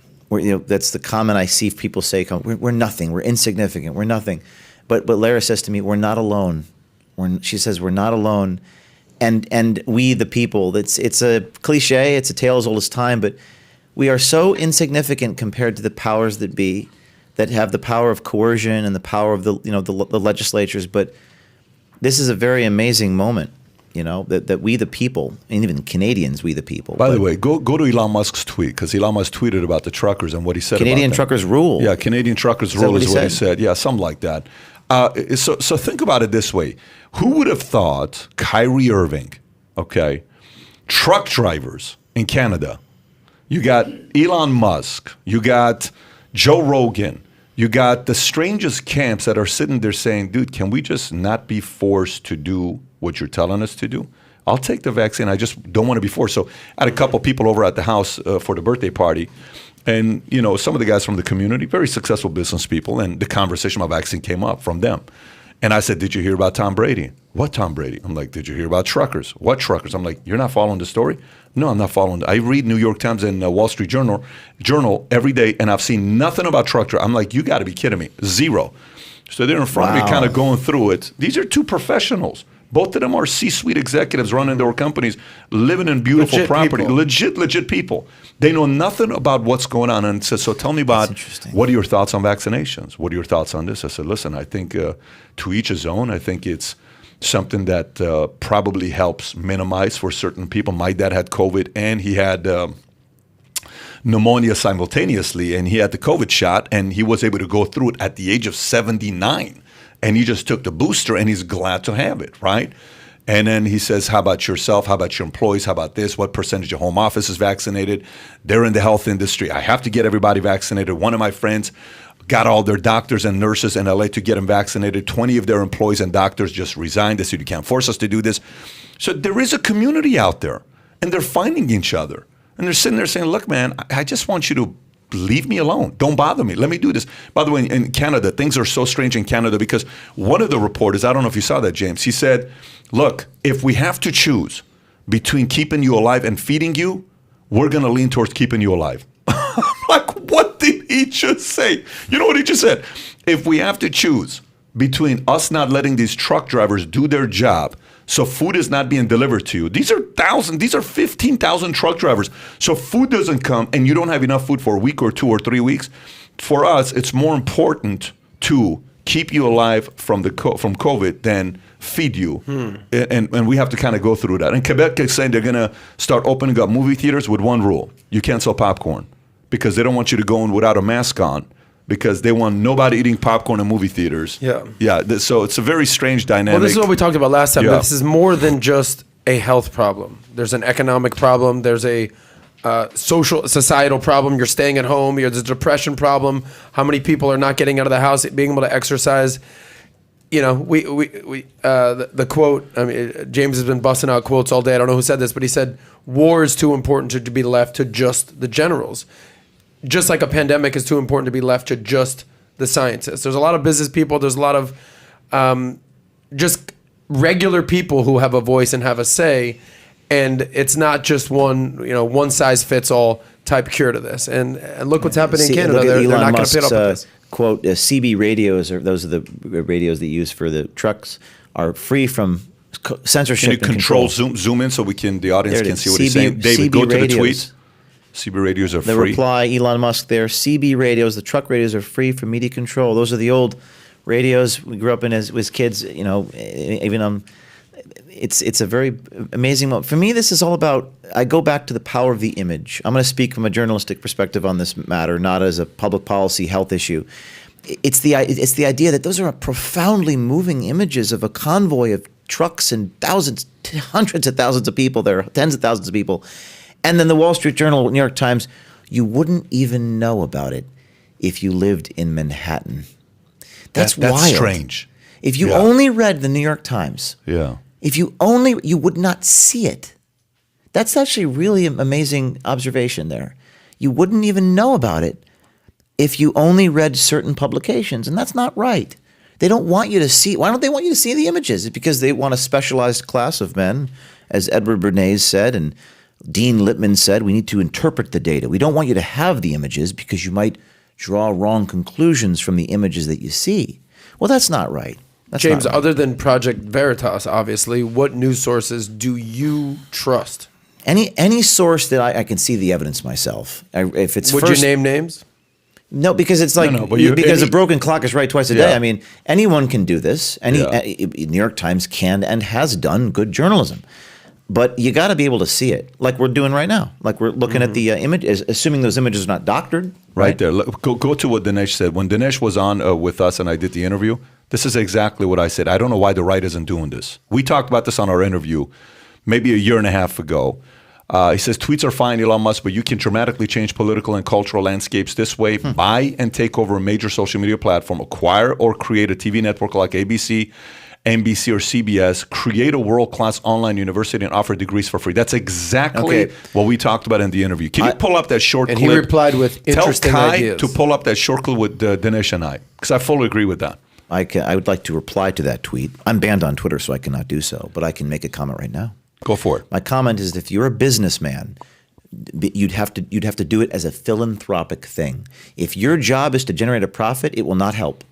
That's the comment I see people say. We're nothing. We're insignificant. We're nothing. But Lara says to me, we're not alone. She says we're not alone, and we the people. It's a cliche. It's a tale as old as time. But we are so insignificant compared to the powers that be, that have the power of coercion and the power of the legislatures. But this is a very amazing moment. That we the people, and even Canadians, we the people. By the way, go to Elon Musk's tweet, because Elon Musk tweeted about the truckers and what he said Canadian about them. truckers rule. Yeah, Canadian truckers that rule what is he what he said? said. Yeah, something like that. So think about it this way. Who would have thought Kyrie Irving, okay, truck drivers in Canada, you got Elon Musk, you got Joe Rogan, you got the strangest camps that are sitting there saying, dude, can we just not be forced to do what you're telling us to do? I'll take the vaccine. I just don't want to be forced. So I had a couple people over at the house for the birthday party. And, some of the guys from the community, very successful business people, and the conversation about vaccine came up from them. And I said, did you hear about Tom Brady? What Tom Brady? I'm like, did you hear about truckers? What truckers? I'm like, you're not following the story? No, I'm not following. I read New York Times and Wall Street Journal every day, and I've seen nothing about truck drivers. I'm like, you got to be kidding me. Zero. So they're in front of me Wow. kind of going through it. These are two professionals. Both of them are C-suite executives running their companies, living in beautiful Legit property. people. Legit people. They know nothing about what's going on. And said, so tell me about, interesting. what are your thoughts on vaccinations? What are your thoughts on this? I said, listen, I think to each his own. I think it's something that probably helps minimize for certain people. My dad had COVID and he had pneumonia simultaneously, and he had the COVID shot, and he was able to go through it at the age of 79. And he just took the booster, and he's glad to have it, right? And then he says, how about yourself? How about your employees? How about this? What percentage of home office is vaccinated? They're in the health industry. I have to get everybody vaccinated. One of my friends got all their doctors and nurses in LA to get them vaccinated. 20 of their employees and doctors just resigned. They said, you can't force us to do this. So there is a community out there, and they're finding each other. And they're sitting there saying, look, man, I just want you to leave me alone. Don't bother me. Let me do this. By the way, in Canada, things are so strange in Canada because one of the reporters, I don't know if you saw that, James, he said, look, if we have to choose between keeping you alive and feeding you, we're going to lean towards keeping you alive. I'm like, what did he just say? You know what he just said? If we have to choose between us not letting these truck drivers do their job, so food is not being delivered to you. These are 15,000 truck drivers. So food doesn't come and you don't have enough food for a week or 2 or 3 weeks. For us, it's more important to keep you alive from COVID than feed you, and we have to kind of go through that. And Quebec is saying they're going to start opening up movie theaters with one rule: you can't sell popcorn, because they don't want you to go in without a mask on, because they want nobody eating popcorn in movie theaters. Yeah. So it's a very strange dynamic. Well, this is what we talked about last time. Yeah. This is more than just a health problem. There's an economic problem. There's a social, societal problem. You're staying at home. There's a depression problem. How many people are not getting out of the house, being able to exercise? You know, the quote. I mean, James has been busting out quotes all day. I don't know who said this, but he said, "War is too important to be left to just the generals." Just like a pandemic is too important to be left to just the scientists. There's a lot of business people. There's a lot of just regular people who have a voice and have a say, and it's not just one size fits all type cure to this. And look what's happening in Canada. Look at They're Elon not going to put up with Musk's, this. quote, CB radios, or those are the radios that you use for the trucks, are free from censorship. Can you and control control. zoom in so the audience There it can is. see what he's saying? David, CB go to the radios. tweet. CB radios are The free. reply, Elon Musk there, CB radios, the truck radios are free from media control. Those are the old radios we grew up in as kids, even it's a very amazing moment. For me, this is all about, I go back to the power of the image. I'm going to speak from a journalistic perspective on this matter, not as a public policy health issue. It's the idea that those are profoundly moving images of a convoy of trucks and thousands, hundreds of thousands of people there, tens of thousands of people. And then the Wall Street Journal, New York Times, you wouldn't even know about it if you lived in Manhattan. That's That's wild. strange. If you Yeah. only read the New York Times, Yeah. you would not see it. That's actually really an amazing observation there. You wouldn't even know about it if you only read certain publications, and that's not right. They don't want you to see. Why don't they want you to see the images? It's because they want a specialized class of men, as Edward Bernays said, and Dean Lippman said, we need to interpret the data. We don't want you to have the images because you might draw wrong conclusions from the images that you see. Well, that's not right. That's James, not right. other than Project Veritas, obviously, what news sources do you trust? Any source that I can see the evidence myself. If it's Would first, you name names? No, because it's like No, but because a broken clock is right twice a day. Yeah. I mean, anyone can do this. Yeah. New York Times can and has done good journalism, but you got to be able to see it, like we're doing right now. Like we're looking at the images, assuming those images are not doctored. Right there. Go to what Dinesh said. When Dinesh was on with us and I did the interview, this is exactly what I said. I don't know why the right isn't doing this. We talked about this on our interview maybe a year and a half ago. He says, tweets are fine, Elon Musk, but you can dramatically change political and cultural landscapes this way. Buy and take over a major social media platform, acquire or create a TV network like ABC, NBC, or CBS, create a world-class online university and offer degrees for free. That's exactly Okay. what we talked about in the interview. Can you pull up that short And clip? he replied with interesting Tell Kai ideas. to pull up that short clip with Dinesh and I, because I fully agree with that. I would like to reply to that tweet. I'm banned on Twitter, so I cannot do so, but I can make a comment right now. Go for it. My comment is, if you're a businessman, you'd have to do it as a philanthropic thing. If your job is to generate a profit, it will not help.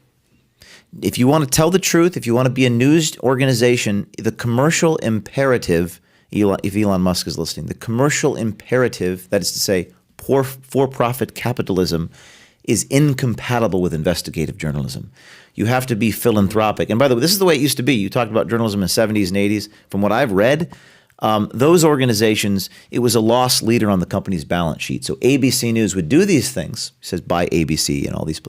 If you want to tell the truth, if you want to be a news organization, the commercial imperative, if Elon Musk is listening, the commercial imperative, that is to say, for-profit capitalism, is incompatible with investigative journalism. You have to be philanthropic. And by the way, this is the way it used to be. You talked about journalism in the 70s and 80s. From what I've read, those organizations, it was a loss leader on the company's balance sheet. So ABC News would do these things. It says buy ABC and all these.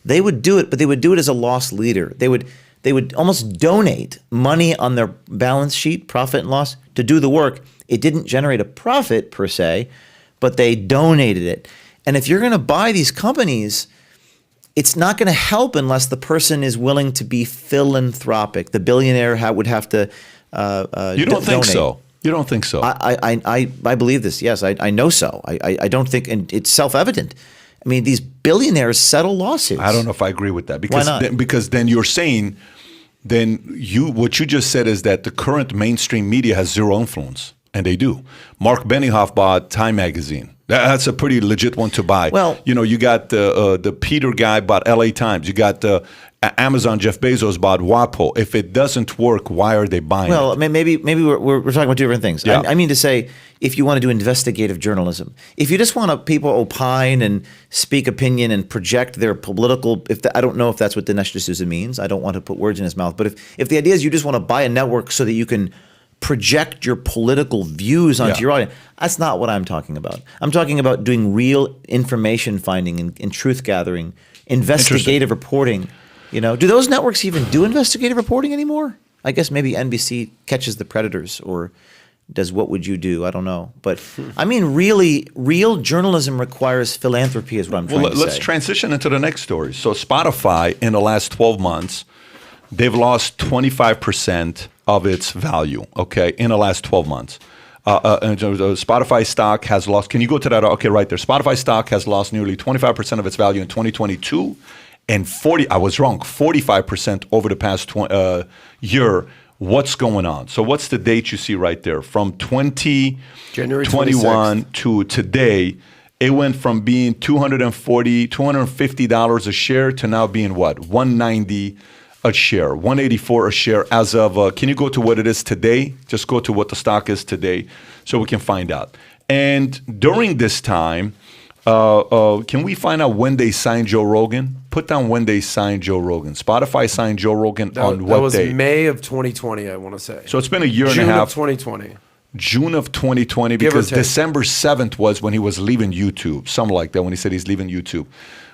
They would do it, but they would do it as a loss leader. They would almost donate money on their balance sheet, profit and loss, to do the work. It didn't generate a profit per se, but they donated it. And if you're going to buy these companies, it's not going to help unless the person is willing to be philanthropic. The billionaire would have to You don't think donate. so? You don't think so? I believe this. Yes, I know so. I don't think, and it's self-evident. I mean, these billionaires settle lawsuits. I don't know if I agree with that. Because Why not? Because then you're saying, what you just said is that the current mainstream media has zero influence, and they do. Mark Benioff bought Time Magazine. That's a pretty legit one to buy. Well, you got the Peter guy bought L.A. Times. You got Amazon, Jeff Bezos bought WAPO. If it doesn't work, why are they buying Well, it? maybe we're talking about two different things. Yeah. I mean to say, if you want to do investigative journalism, if you just want to people opine and speak opinion and project their political, I don't know if that's what Dinesh D'Souza means. I don't want to put words in his mouth. But if the idea is you just want to buy a network so that you can project your political views onto Yeah. your audience, that's not what I'm talking about. I'm talking about doing real information finding and truth gathering, investigative reporting. You know, do those networks even do investigative reporting anymore? I guess maybe NBC catches the predators or does What Would You Do? I don't know. But I mean, really, real journalism requires philanthropy is what I'm trying to say. Let's transition into the next story. So Spotify, in the last 12 months, they've lost 25% of its value, okay, in the last 12 months. And Spotify stock has lost, can you go to that? Okay, right there. Spotify stock has lost nearly 25% of its value in 2022 and 45% over the past year. What's going on? So what's the date you see right there? From January 2021 to today, it went from being $250 a share to now being what? $190 a share, $184 a share as of, can you go to what it is today? Just go to what the stock is today so we can find out. And during this time, can we find out when they signed Joe Rogan? Put down when they signed Joe Rogan. Spotify signed Joe Rogan on what That was day? May of 2020, I want to say. So it's been a year June and a half. of 2020. June of 2020, Give or because take. December 7th was when he was leaving YouTube, something like that, when he said he's leaving YouTube.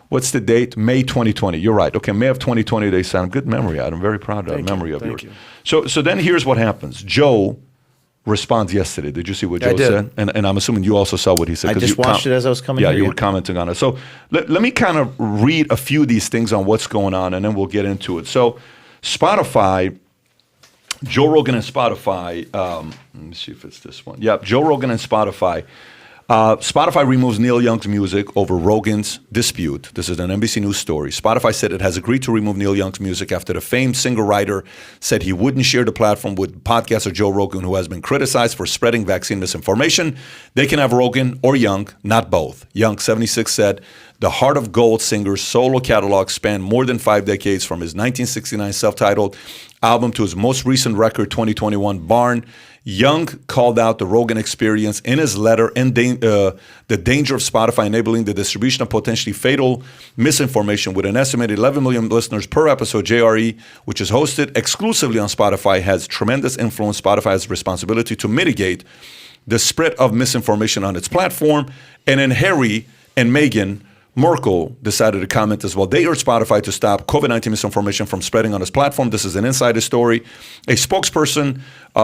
What's the date? May 2020. You're right. Okay, May of 2020, they signed. Good memory, Adam. Very proud of that memory of Thank yours. you. So then here's what happens. Joe responds yesterday. Did you see what I Joe did. said? And I'm assuming you also saw what he said. I 'cause just you watched it as I was coming Yeah, here, you yeah. were commenting on it. So let me kind of read a few of these things on what's going on, and then we'll get into it. So Spotify, Joe Rogan and Spotify, let me see if it's this one. Yeah, Joe Rogan and Spotify. Spotify removes Neil Young's music over Rogan's dispute. This is an NBC News story. Spotify said it has agreed to remove Neil Young's music after the famed singer-writer said he wouldn't share the platform with podcaster Joe Rogan, who has been criticized for spreading vaccine misinformation. They can have Rogan or Young, not both. Young, 76, said the Heart of Gold singer's solo catalog spanned more than 5 decades, from his 1969 self-titled album to his most recent record, 2021, Barn. Young called out the Rogan experience in his letter and the danger of Spotify enabling the distribution of potentially fatal misinformation. With an estimated 11 million listeners per episode, JRE, which is hosted exclusively on Spotify, has tremendous influence. Spotify has responsibility to mitigate the spread of misinformation on its platform. And then Harry and Meghan Merkel decided to comment as well. They urged Spotify to stop COVID-19 misinformation from spreading on its platform. This is an insider story. A spokesperson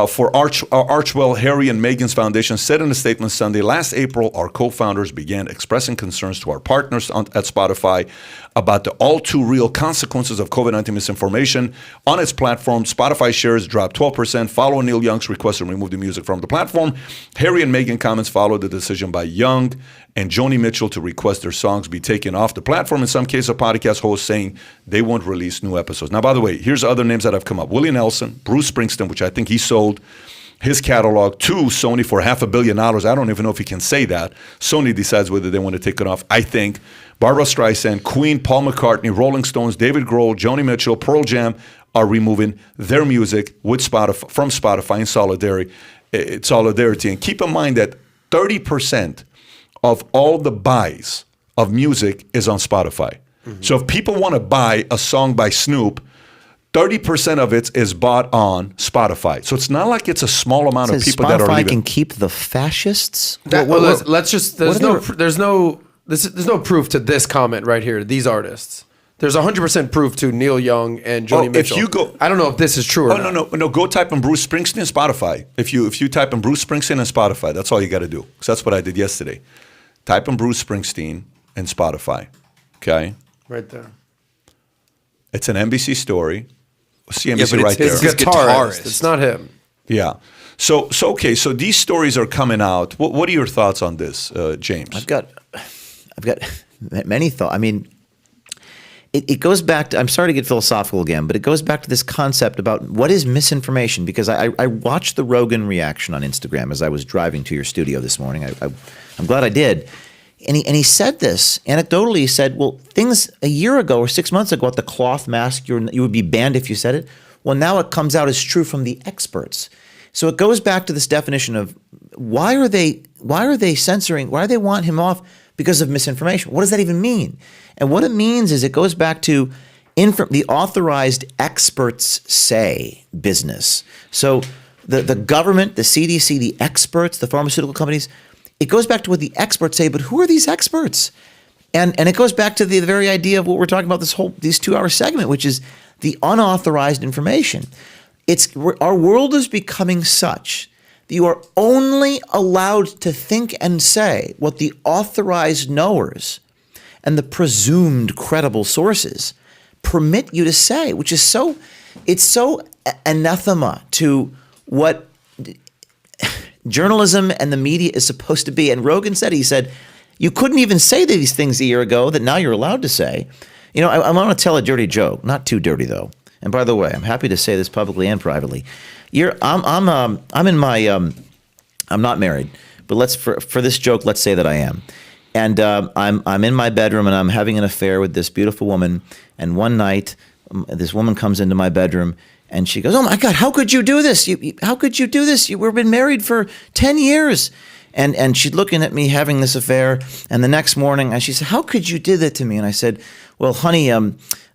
for Archwell, Harry and Meghan's Foundation said in a statement Sunday, last April, our co-founders began expressing concerns to our partners at Spotify about the all-too-real consequences of COVID-19 misinformation on its platform. Spotify shares dropped 12% following Neil Young's request to remove the music from the platform. Harry and Meghan comments followed the decision by Young and Joni Mitchell to request their songs be taken off the platform. In some cases, podcast hosts saying they won't release new episodes. Now, by the way, here's other names that have come up. Willie Nelson, Bruce Springsteen, which I think he sold his catalog to Sony for $500 million. I don't even know if he can say that. Sony decides whether they want to take it off, I think. Barbra Streisand, Queen, Paul McCartney, Rolling Stones, David Grohl, Joni Mitchell, Pearl Jam are removing their music with Spotify, from Spotify in solidarity. And keep in mind that 30% of all the buys of music is on Spotify. Mm-hmm. So if people want to buy a song by Snoop, 30% of it is bought on Spotify. So it's not like it's a small amount of people that are Spotify leaving. can keep the fascists. Let's just. There's what are there's no proof to this comment right here. These artists. There's 100% proof to Neil Young and Joni Mitchell. If you go, I don't know if this is true or not. No. Go type in Bruce Springsteen and Spotify. If you type in Bruce Springsteen and Spotify, that's all you got to do. Because that's what I did yesterday. Type in Bruce Springsteen and Spotify. Okay. Right there. It's an NBC story. CNBC but right it's there. His guitarist. guitarist. It's not him. Yeah. So these stories are coming out. What are your thoughts on this, James? I've got many thoughts. I mean, it goes back to, I'm sorry to get philosophical again, but it goes back to this concept about what is misinformation, because I watched the Rogan reaction on Instagram as I was driving to your studio this morning. I'm glad I did. And he said this anecdotally. He said, well, things a year ago or 6 months ago at the cloth mask, you would be banned if you said it. Well, now it comes out as true from the experts. So it goes back to this definition of why are they censoring? Why do they want him off? Because of misinformation. What does that even mean? And what it means is it goes back to the authorized experts say business. So the government, the CDC, the experts, the pharmaceutical companies, it goes back to what the experts say, but who are these experts? And it goes back to the very idea of what we're talking about these 2-hour segment, which is the unauthorized information. Our world is becoming such that you are only allowed to think and say what the authorized knowers and the presumed credible sources permit you to say, which is so anathema to what journalism and the media is supposed to be. And Rogan said, you couldn't even say these things a year ago that now you're allowed to say. You know, I want to tell a dirty joke, not too dirty though. And by the way, I'm happy to say this publicly and privately. I'm not married, but for this joke, let's say that I am. And I'm in my bedroom and I'm having an affair with this beautiful woman. And one night, this woman comes into my bedroom and she goes, "Oh my God, how could you do this? How could you do this? We've been married for 10 years." And she's looking at me having this affair. And the next morning, she said, "How could you do that to me?" And I said, "Well, honey,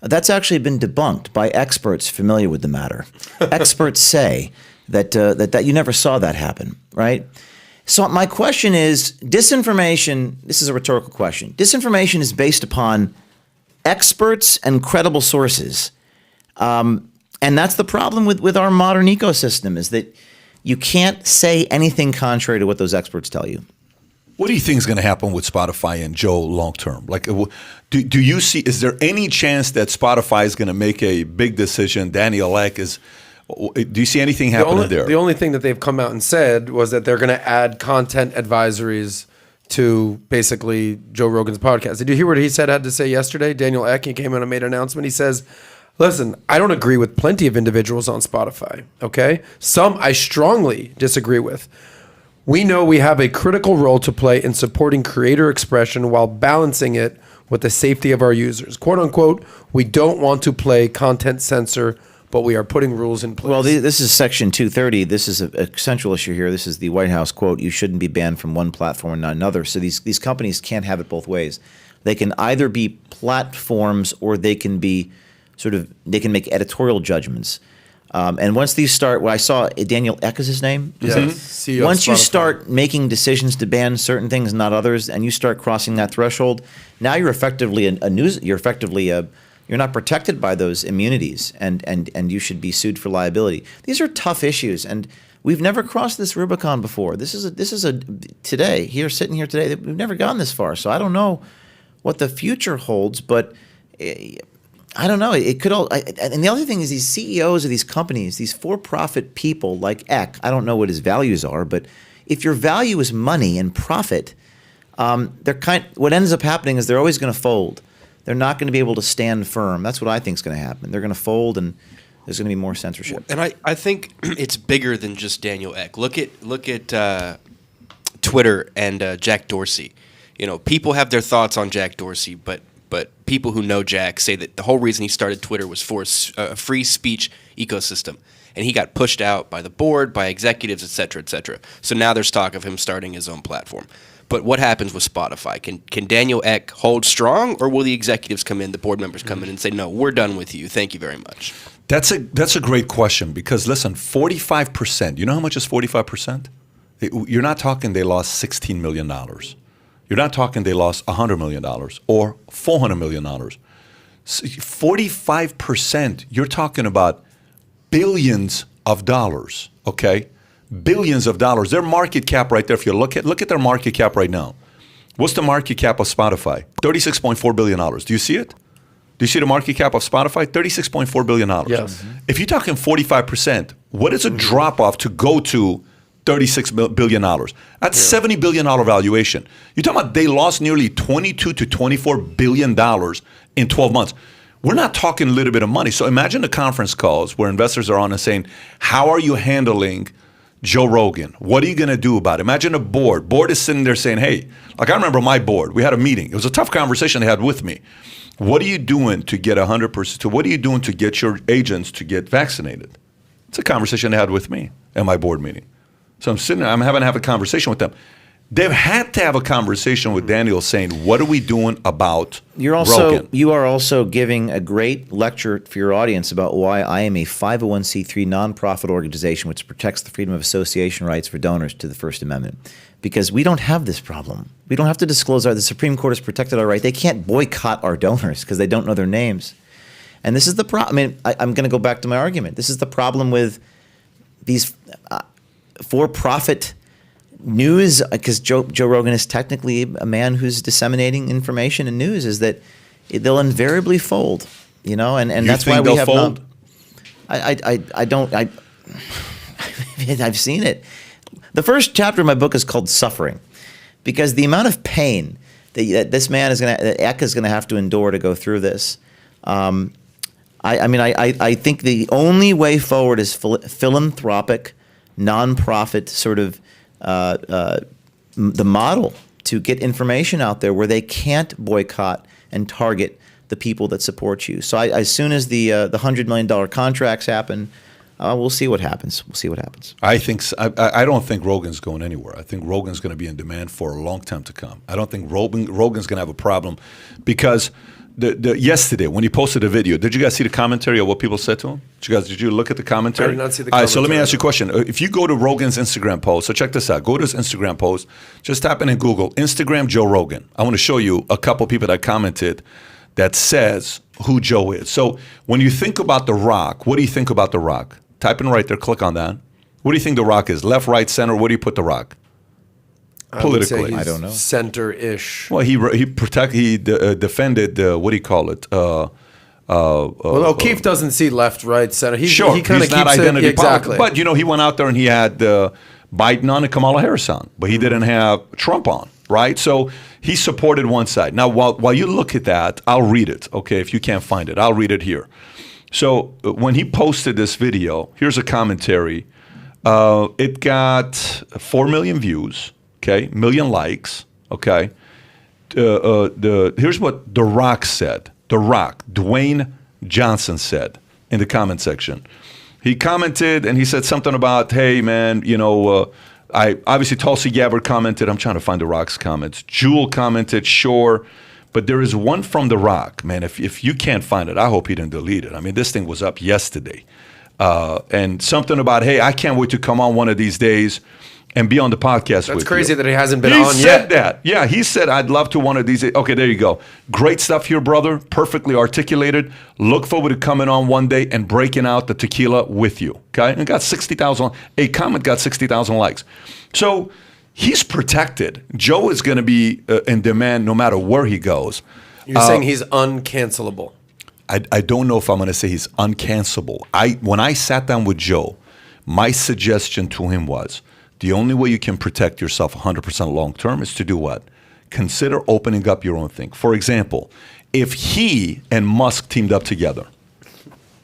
that's actually been debunked by experts familiar with the matter. Experts say that you never saw that happen, right?" So my question is, disinformation, this is a rhetorical question. Disinformation is based upon experts and credible sources. And that's the problem with our modern ecosystem, is that you can't say anything contrary to what those experts tell you. What do you think is going to happen with Spotify and Joe long term? Like, do you see? Is there any chance that Spotify is going to make a big decision? Daniel Ek is. Do you see anything happening there? The only thing that they've come out and said was that they're going to add content advisories to basically Joe Rogan's podcast. Did you hear what he had to say yesterday? Daniel Ek, he came out and made an announcement. He says, "Listen, I don't agree with plenty of individuals on Spotify, okay? Some I strongly disagree with. We know we have a critical role to play in supporting creator expression while balancing it with the safety of our users. Quote unquote, we don't want to play content censor, but we are putting rules in place." Well, this is Section 230. This is a central issue here. This is the White House quote: "You shouldn't be banned from one platform and not another." So these companies can't have it both ways. They can either be platforms or they can be they can make editorial judgments. And once these start, I saw Daniel Ek is his name. Yeah, CEO of Once you Spotify. start making decisions to ban certain things and not others, and you start crossing that threshold, now you're effectively you're not protected by those immunities, and you should be sued for liability. These are tough issues, and we've never crossed this Rubicon before. This is a today sitting here today. We've never gone this far, so I don't know what the future holds, but. I don't know. It could all. And the other thing is, these CEOs of these companies, these for-profit people like Ek, I don't know what his values are, but if your value is money and profit, what ends up happening is they're always going to fold. They're not going to be able to stand firm. That's what I think is going to happen. They're going to fold, and there's going to be more censorship. And I think it's bigger than just Daniel Ek. Look at Twitter and Jack Dorsey. You know, people have their thoughts on Jack Dorsey, but people who know Jack say that the whole reason he started Twitter was for a free speech ecosystem. And he got pushed out by the board, by executives, et cetera, et cetera. So now there's talk of him starting his own platform. But what happens with Spotify? Can Daniel Ek hold strong, or will the executives come in, the board members come in and say, "No, we're done with you. Thank you very much"? That's a great question, because listen, 45%. You know how much is 45%? You're not talking they lost $16 million. You're not talking they lost $100 million or $400 million. 45%, you're talking about billions of dollars, okay? Billions of dollars. Their market cap right there, if you look at their market cap right now. What's the market cap of Spotify? $36.4 billion. Do you see it? Do you see the market cap of Spotify? $36.4 billion. Yes. If you're talking 45%, what is a drop-off to go to $36 billion? That's $70 billion valuation. You're talking about they lost nearly $22 to $24 billion in 12 months. We're not talking a little bit of money. So imagine the conference calls where investors are on and saying, how are you handling Joe Rogan. What are you going to do about it? Imagine a board. Board is sitting there saying, hey, like I remember my board. We had a meeting. It was a tough conversation they had with me. What are you doing to get 100%? What are you doing to get your agents to get vaccinated? It's a conversation they had with me at my board meeting. So I'm sitting there. I'm having to have a conversation with them. They've had to have a conversation with Daniel saying, what are we doing about Rogan? You are also giving a great lecture for your audience about why I am a 501c3 nonprofit organization which protects the freedom of association rights for donors to the First Amendment. Because we don't have this problem. We don't have to disclose the Supreme Court has protected our right. They can't boycott our donors because they don't know their names. And this is the problem. I mean, I'm going to go back to my argument. This is the problem with these for-profit news, because Joe Rogan is technically a man who's disseminating information and news, is that they'll invariably fold, and that's why we have fold? I don't. I've seen it. The first chapter of my book is called Suffering, because the amount of pain that this man that Eck is going to have to endure to go through this. I think the only way forward is philanthropic, nonprofit sort of the model to get information out there where they can't boycott and target the people that support you. So as soon as the $100 million contracts happen, we'll see what happens. We'll see what happens. I don't think Rogan's going anywhere. I think Rogan's going to be in demand for a long time to come. I don't think Rogan's going to have a problem because yesterday when he posted a video, did you guys see the commentary of what people said to him? Did you look at the commentary? I did not see the commentary. All right, commentary. so let me ask you a question. If you go to Rogan's Instagram post, so check this out. Go to his Instagram post. Just type in Google, Instagram Joe Rogan. I want to show you a couple people that commented that says who Joe is. So when you think about The Rock, what do you think about The Rock? Type in right there, click on that. What do you think The Rock is? Left, right, center? Where do you put The Rock? Politically, I don't know. Center-ish. Well, he defended what do you call it? Well, O'Keefe doesn't see left, right, center. Sure, he kind of he's not keeps identity it exactly. politics. But he went out there and he had Biden on and Kamala Harris on, but he didn't have Trump on, right? So he supported one side. Now, while you look at that, I'll read it. Okay, if you can't find it, I'll read it here. So when he posted this video, here's a commentary. It got 4 million views. Okay, million likes. Okay, here's what The Rock said. The Rock, Dwayne Johnson said in the comment section. He commented and he said something about, "Hey man, I obviously Tulsi Gabbard commented. I'm trying to find The Rock's comments. Jewel commented, sure, but there is one from The Rock, man. If you can't find it, I hope he didn't delete it. I mean, this thing was up yesterday, and something about, hey, I can't wait to come on one of these days." And be on the podcast with you. That's crazy that he hasn't been on yet. He said that. Yeah, he said, I'd love to one of these. Okay, there you go. Great stuff here, brother. Perfectly articulated. Look forward to coming on one day and breaking out the tequila with you. Okay? And it got 60,000. A comment got 60,000 likes. So he's protected. Joe is going to be in demand no matter where he goes. You're saying he's uncancelable. I don't know if I'm going to say he's uncancelable. When I sat down with Joe, my suggestion to him was, the only way you can protect yourself 100% long term is to do what? Consider opening up your own thing. For example, if he and Musk teamed up together,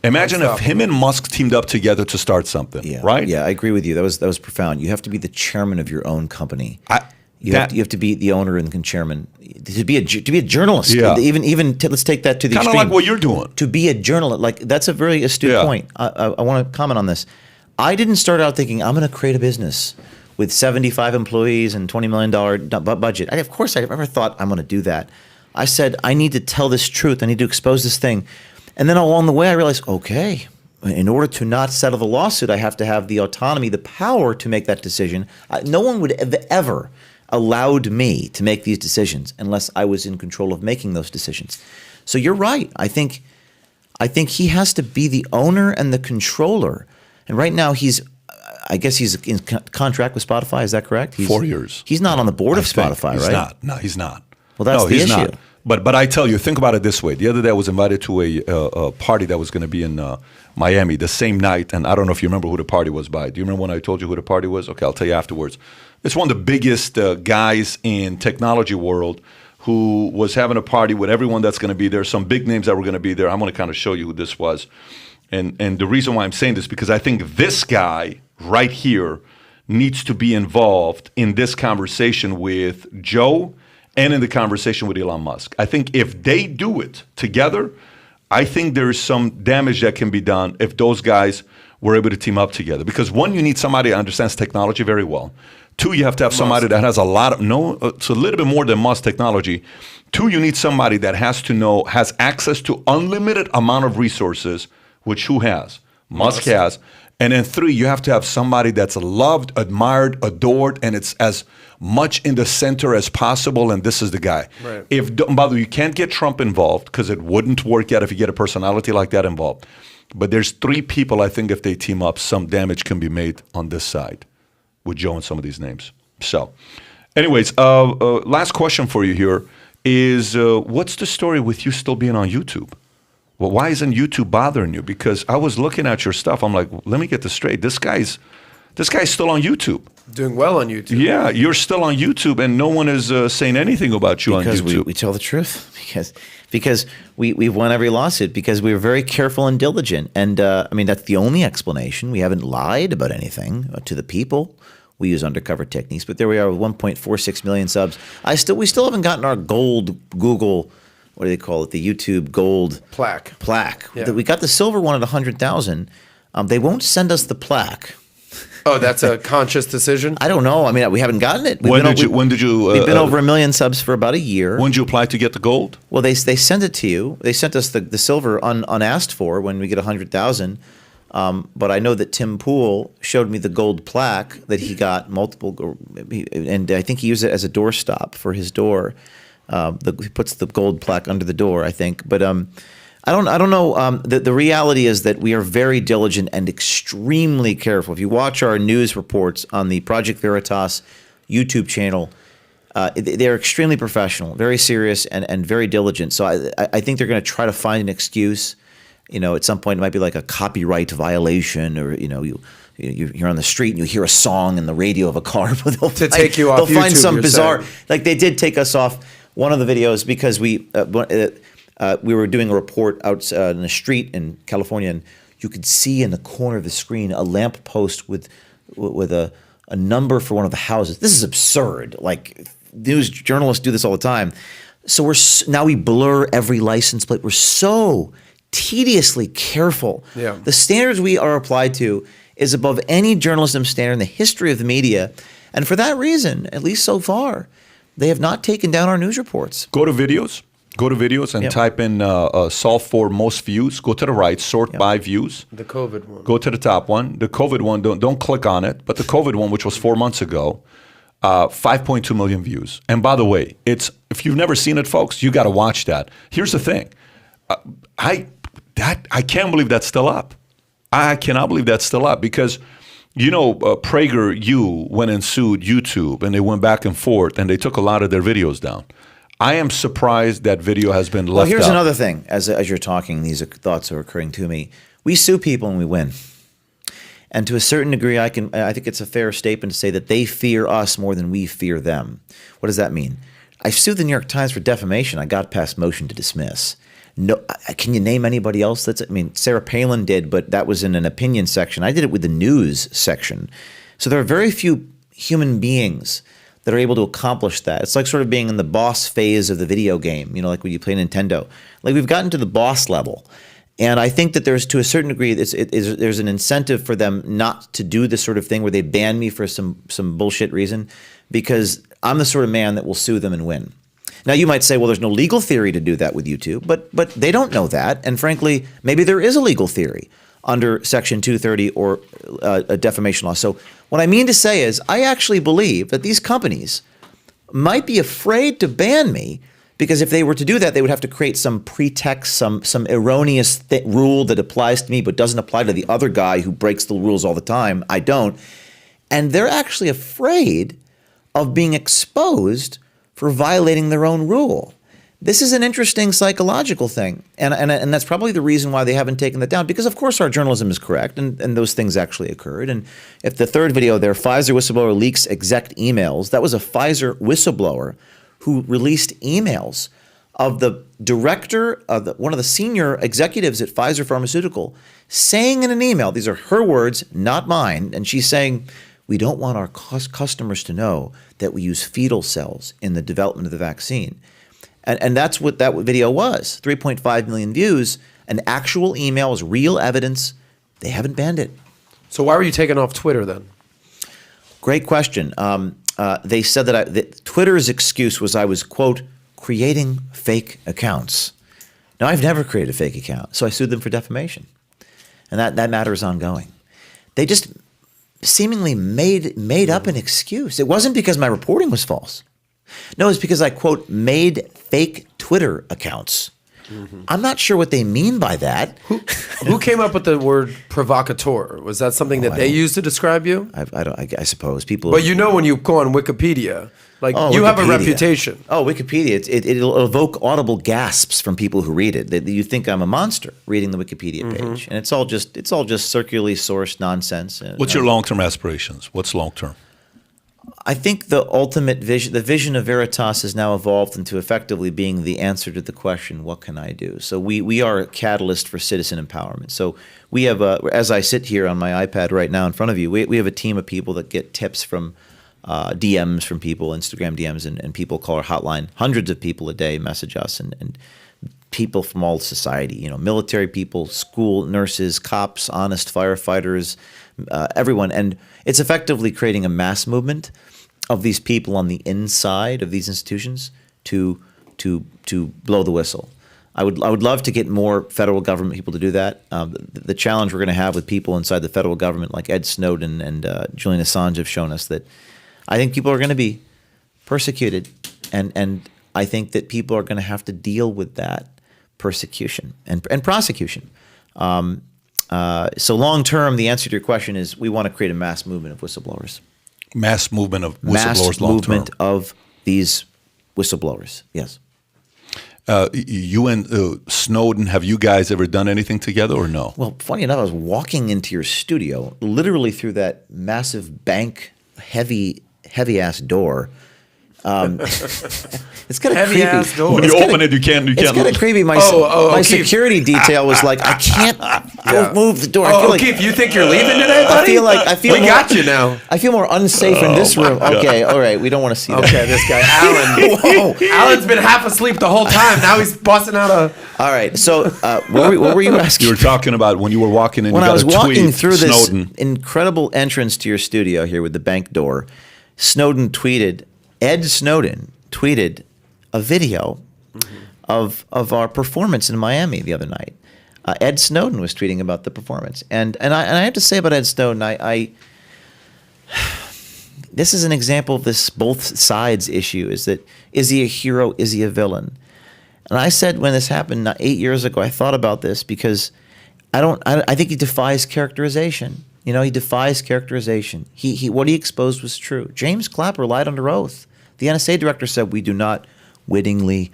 imagine if him and Musk teamed up together to start something, right? Yeah, I agree with you. That was profound. You have to be the chairman of your own company. You have to be the owner and chairman. To be a journalist. Yeah. Let's take that to the Kind of extreme. like what you're doing. To be a journalist, that's a very astute point. I want to comment on this. I didn't start out thinking I'm going to create a business with 75 employees and $20 million budget. Of course, I never thought I'm going to do that. I said, I need to tell this truth. I need to expose this thing. And then along the way, I realized, okay, in order to not settle the lawsuit, I have to have the autonomy, the power to make that decision. No one would have ever allowed me to make these decisions unless I was in control of making those decisions. So you're right. I think he has to be the owner and the controller. And right now I guess he's in contract with Spotify. Is that correct? 4 years. He's not on the board of Spotify, he's right? Not. No, he's not. Well, that's the issue. Not. But I tell you, think about it this way. The other day I was invited to a party that was going to be in Miami the same night. And I don't know if you remember who the party was by. Do you remember when I told you who the party was? Okay, I'll tell you afterwards. It's one of the biggest guys in technology world who was having a party with everyone that's going to be there, some big names that were going to be there. I'm going to kind of show you who this was. And the reason why I'm saying this, because I think this guy right here needs to be involved in this conversation with Joe and in the conversation with Elon Musk. I think if they do it together, I think there is some damage that can be done if those guys were able to team up together. Because one, you need somebody that understands technology very well. Two, you have to have somebody that has a lot of it's a little bit more than Musk technology. Two, you need somebody that has access to unlimited amount of resources, which who has? Musk has. And then three, you have to have somebody that's loved, admired, adored, and it's as much in the center as possible. And this is the guy. Right. By the way, you can't get Trump involved because it wouldn't work out if you get a personality like that involved. But there's three people, I think, if they team up, some damage can be made on this side with Joe and some of these names. So, anyways, last question for you here is what's the story with you still being on YouTube? Well, why isn't YouTube bothering you? Because I was looking at your stuff. I'm like, let me get this straight. This guy's still on YouTube. Doing well on YouTube. Yeah, you're still on YouTube, and no one is saying anything about you because on YouTube. we tell the truth. Because we've won every lawsuit because we were very careful and diligent. And I mean, that's the only explanation. We haven't lied about anything to the people. We use undercover techniques. But there we are with 1.46 million subs. We still haven't gotten our gold Google, what do they call it? The YouTube gold Plaque. Yeah. We got the silver one at 100,000. They won't send us the plaque. Oh, that's a conscious decision? I don't know. I mean, we haven't gotten it. When did you? We've been over 1 million subs for about a year. When did you apply to get the gold? Well, they sent it to you. They sent us the silver unasked for when we get 100,000. But I know that Tim Pool showed me the gold plaque that he got multiple, and I think he used it as a doorstop for his door. He puts the gold plaque under the door, I think. But I don't know. The reality is that we are very diligent and extremely careful. If you watch our news reports on the Project Veritas YouTube channel, they're extremely professional, very serious, and very diligent. So I think they're going to try to find an excuse. You know, at some point it might be like a copyright violation, or you're on the street and you hear a song in the radio of a car. Take you off They'll find YouTube, some you're bizarre. saying. Like they did take us off one of the videos because we were doing a report out in the street in California, and you could see in the corner of the screen a lamp post with a number for one of the houses. This is absurd. Like news journalists do this all the time. So now we blur every license plate. We're so tediously careful. Yeah. The standards we are applied to is above any journalism standard in the history of the media. And for that reason, at least so far, they have not taken down our news reports. Go to videos and Yep. type in solve for most views. Go to the right, sort by views. The COVID one. Go to the top one. The COVID one, don't click on it. But the COVID one, which was 4 months ago, 5.2 million views. And by the way, if you've never seen it, folks, you got to watch that. Here's the thing. I can't believe that's still up. I cannot believe that's still up because, PragerU went and sued YouTube, and they went back and forth, and they took a lot of their videos down. I am surprised that video has been left Well, here's out. another thing. As you're talking, these thoughts are occurring to me. We sue people and we win. And to a certain degree, I think it's a fair statement to say that they fear us more than we fear them. What does that mean? I sued the New York Times for defamation. I got past motion to dismiss. No, can you name anybody else? Sarah Palin did, but that was in an opinion section. I did it with the news section. So there are very few human beings that are able to accomplish that. It's like sort of being in the boss phase of the video game, like when you play Nintendo. Like we've gotten to the boss level. And I think that there's, to a certain degree, there's an incentive for them not to do this sort of thing where they ban me for some bullshit reason, because I'm the sort of man that will sue them and win. Now, you might say, well, there's no legal theory to do that with YouTube, but they don't know that. And frankly, maybe there is a legal theory under Section 230 or a defamation law. So what I mean to say is I actually believe that these companies might be afraid to ban me, because if they were to do that, they would have to create some pretext, some erroneous rule that applies to me but doesn't apply to the other guy who breaks the rules all the time. I don't. And they're actually afraid of being exposed for violating their own rule. This is an interesting psychological thing. And that's probably the reason why they haven't taken that down, because of course our journalism is correct and those things actually occurred. And if the third video there, Pfizer whistleblower leaks exec emails, that was a Pfizer whistleblower who released emails of the director of one of the senior executives at Pfizer Pharmaceutical saying in an email, these are her words, not mine, and she's saying, We don't want our customers to know that we use fetal cells in the development of the vaccine. And that's what that video was. 3.5 million views. An actual email is real evidence. They haven't banned it. So why were you taken off Twitter then? Great question. They said that Twitter's excuse was I was, quote, creating fake accounts. Now, I've never created a fake account, so I sued them for defamation. And that matter is ongoing. They just seemingly made up an excuse. It wasn't because my reporting was false. No, it's because I, quote, made fake Twitter accounts. I'm not sure what they mean by that. Who came up with the word provocateur? Was that something that they used to describe you? I suppose people. But you know, when you go on Wikipedia, like Oh, you have a Wikipedia. reputation. Oh, Wikipedia! It'll evoke audible gasps from people who read it. That you think I'm a monster reading the Wikipedia page, and it's all just circularly sourced nonsense. What's your long-term aspirations? What's long-term? I think the ultimate vision, the vision of Veritas, has now evolved into effectively being the answer to the question, "What can I do?" So we are a catalyst for citizen empowerment. So we have, as I sit here on my iPad right now in front of you, we have a team of people that get tips from DMs from people, Instagram DMs, and people call our hotline. Hundreds of people a day message us, and people from all society, military people, school nurses, cops, honest firefighters, everyone. And it's effectively creating a mass movement of these people on the inside of these institutions to blow the whistle. I would love to get more federal government people to do that. The challenge we're going to have with people inside the federal government, like Ed Snowden and Julian Assange, have shown us that I think people are going to be persecuted, and I think that people are going to have to deal with that persecution and prosecution. So long term, the answer to your question is we want to create a mass movement of whistleblowers. Mass movement of whistleblowers Mass long-term. movement of these whistleblowers, yes. You and Snowden, have you guys ever done anything together or no? Well, funny enough, I was walking into your studio, literally through that massive bank, heavy-ass door. It's kind of creepy. Heavy-ass door. When you open it, you can't. It's kind of creepy. My Keith. security detail was like, I can't move the door. I feel like, Keith, you think you're leaving today, I buddy? feel like we got you now. I feel more unsafe in this room. Okay, all right, we don't want to see that. Okay, this guy, Alan. Whoa. Alan's been half asleep the whole time. Now he's busting out a. All right, so what were you asking? You were talking about when you were walking in. When you I got was a walking tweet, through this Snowden. incredible entrance to your studio here with the bank door, Ed Snowden tweeted a video of our performance in Miami the other night. Ed Snowden was tweeting about the performance, and I have to say about Ed Snowden, I this is an example of this both sides issue. Is he a hero? Is he a villain? And I said when this happened 8 years ago, I thought about this because I think he defies characterization. He defies characterization. What he exposed was true. James Clapper lied under oath. The NSA director said we do not wittingly,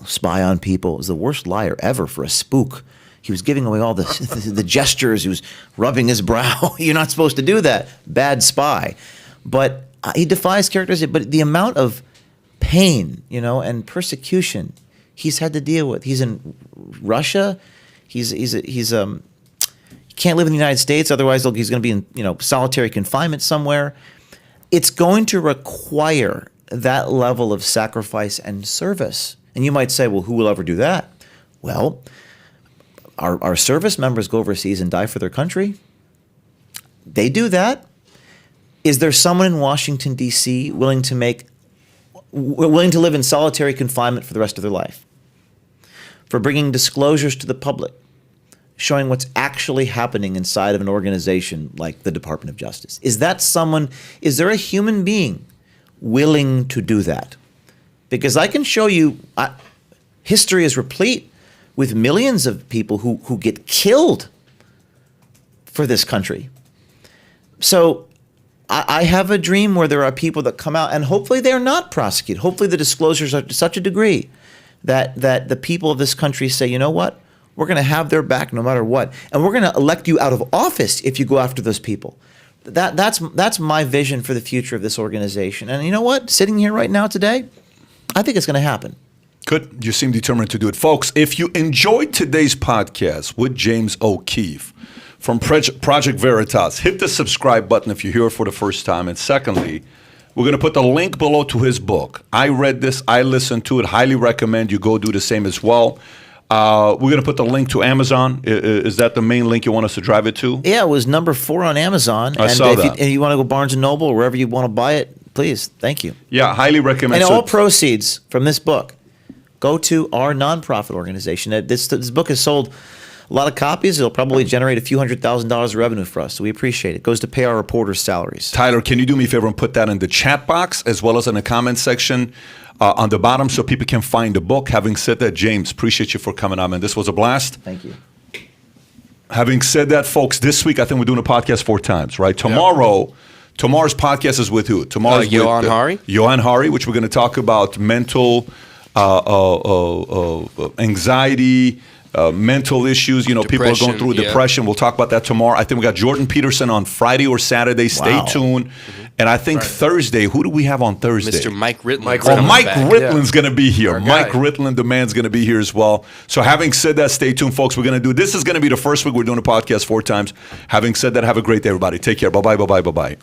spy on people. It was the worst liar ever for a spook. He was giving away all the gestures. He was rubbing his brow. You're not supposed to do that. Bad spy. But he defies characterization. But the amount of pain, and persecution he's had to deal with. He's in Russia. He can't live in the United States. Otherwise, he's going to be in solitary confinement somewhere. It's going to require that level of sacrifice and service. And you might say, well, who will ever do that? Well, our service members go overseas and die for their country. They do that. Is there someone in Washington, D.C. willing to live in solitary confinement for the rest of their life? For bringing disclosures to the public, showing what's actually happening inside of an organization like the Department of Justice. Is there a human being willing to do that? Because I can show you, history is replete with millions of people who get killed for this country. So I have a dream where there are people that come out, and hopefully they're not prosecuted. Hopefully the disclosures are to such a degree that the people of this country say, you know what? We're going to have their back no matter what. And we're going to elect you out of office if you go after those people. That's my vision for the future of this organization. And you know what? Sitting here right now today, I think it's going to happen. Good. You seem determined to do it. Folks, if you enjoyed today's podcast with James O'Keefe, from Project Veritas. Hit the subscribe button if you're here for the first time. And secondly, we're going to put the link below to his book. I read this. I listened to it. Highly recommend you go do the same as well. We're going to put the link to Amazon. Is that the main link you want us to drive it to? Yeah, it was number 4 on Amazon. I and saw if that. you want to go Barnes & Noble or wherever you want to buy it, please. Thank you. Yeah, highly recommend. And So- all proceeds from this book go to our nonprofit organization. This book has sold a lot of copies. It'll probably generate a few $100,000 of revenue for us, so we appreciate it. It goes to pay our reporters' salaries. Tyler, can you do me a favor and put that in the chat box as well as in the comment section on the bottom so people can find the book? Having said that, James, appreciate you for coming on, man. This was a blast. Thank you. Having said that, folks, this week I think we're doing a podcast 4 times, right? Tomorrow's podcast is with who? Tomorrow's with Johan Hari. Johan Hari, which we're going to talk about mental anxiety, mental issues. You know, people are going Depression, through yeah. depression. We'll talk about that tomorrow. I think we got Jordan Peterson on Friday or Saturday. Stay Wow. tuned. And I think Thursday, who do we have on Thursday? Mr. Mike Ritland. Oh, Mike Ritland's going to be here. Our Mike guy. Ritland, the man's going to be here as well. So having said that, stay tuned, folks. We're going to do, this is going to be the first week we're doing a podcast 4 times. Having said that, have a great day, everybody. Take care. Bye-bye, bye-bye, bye-bye.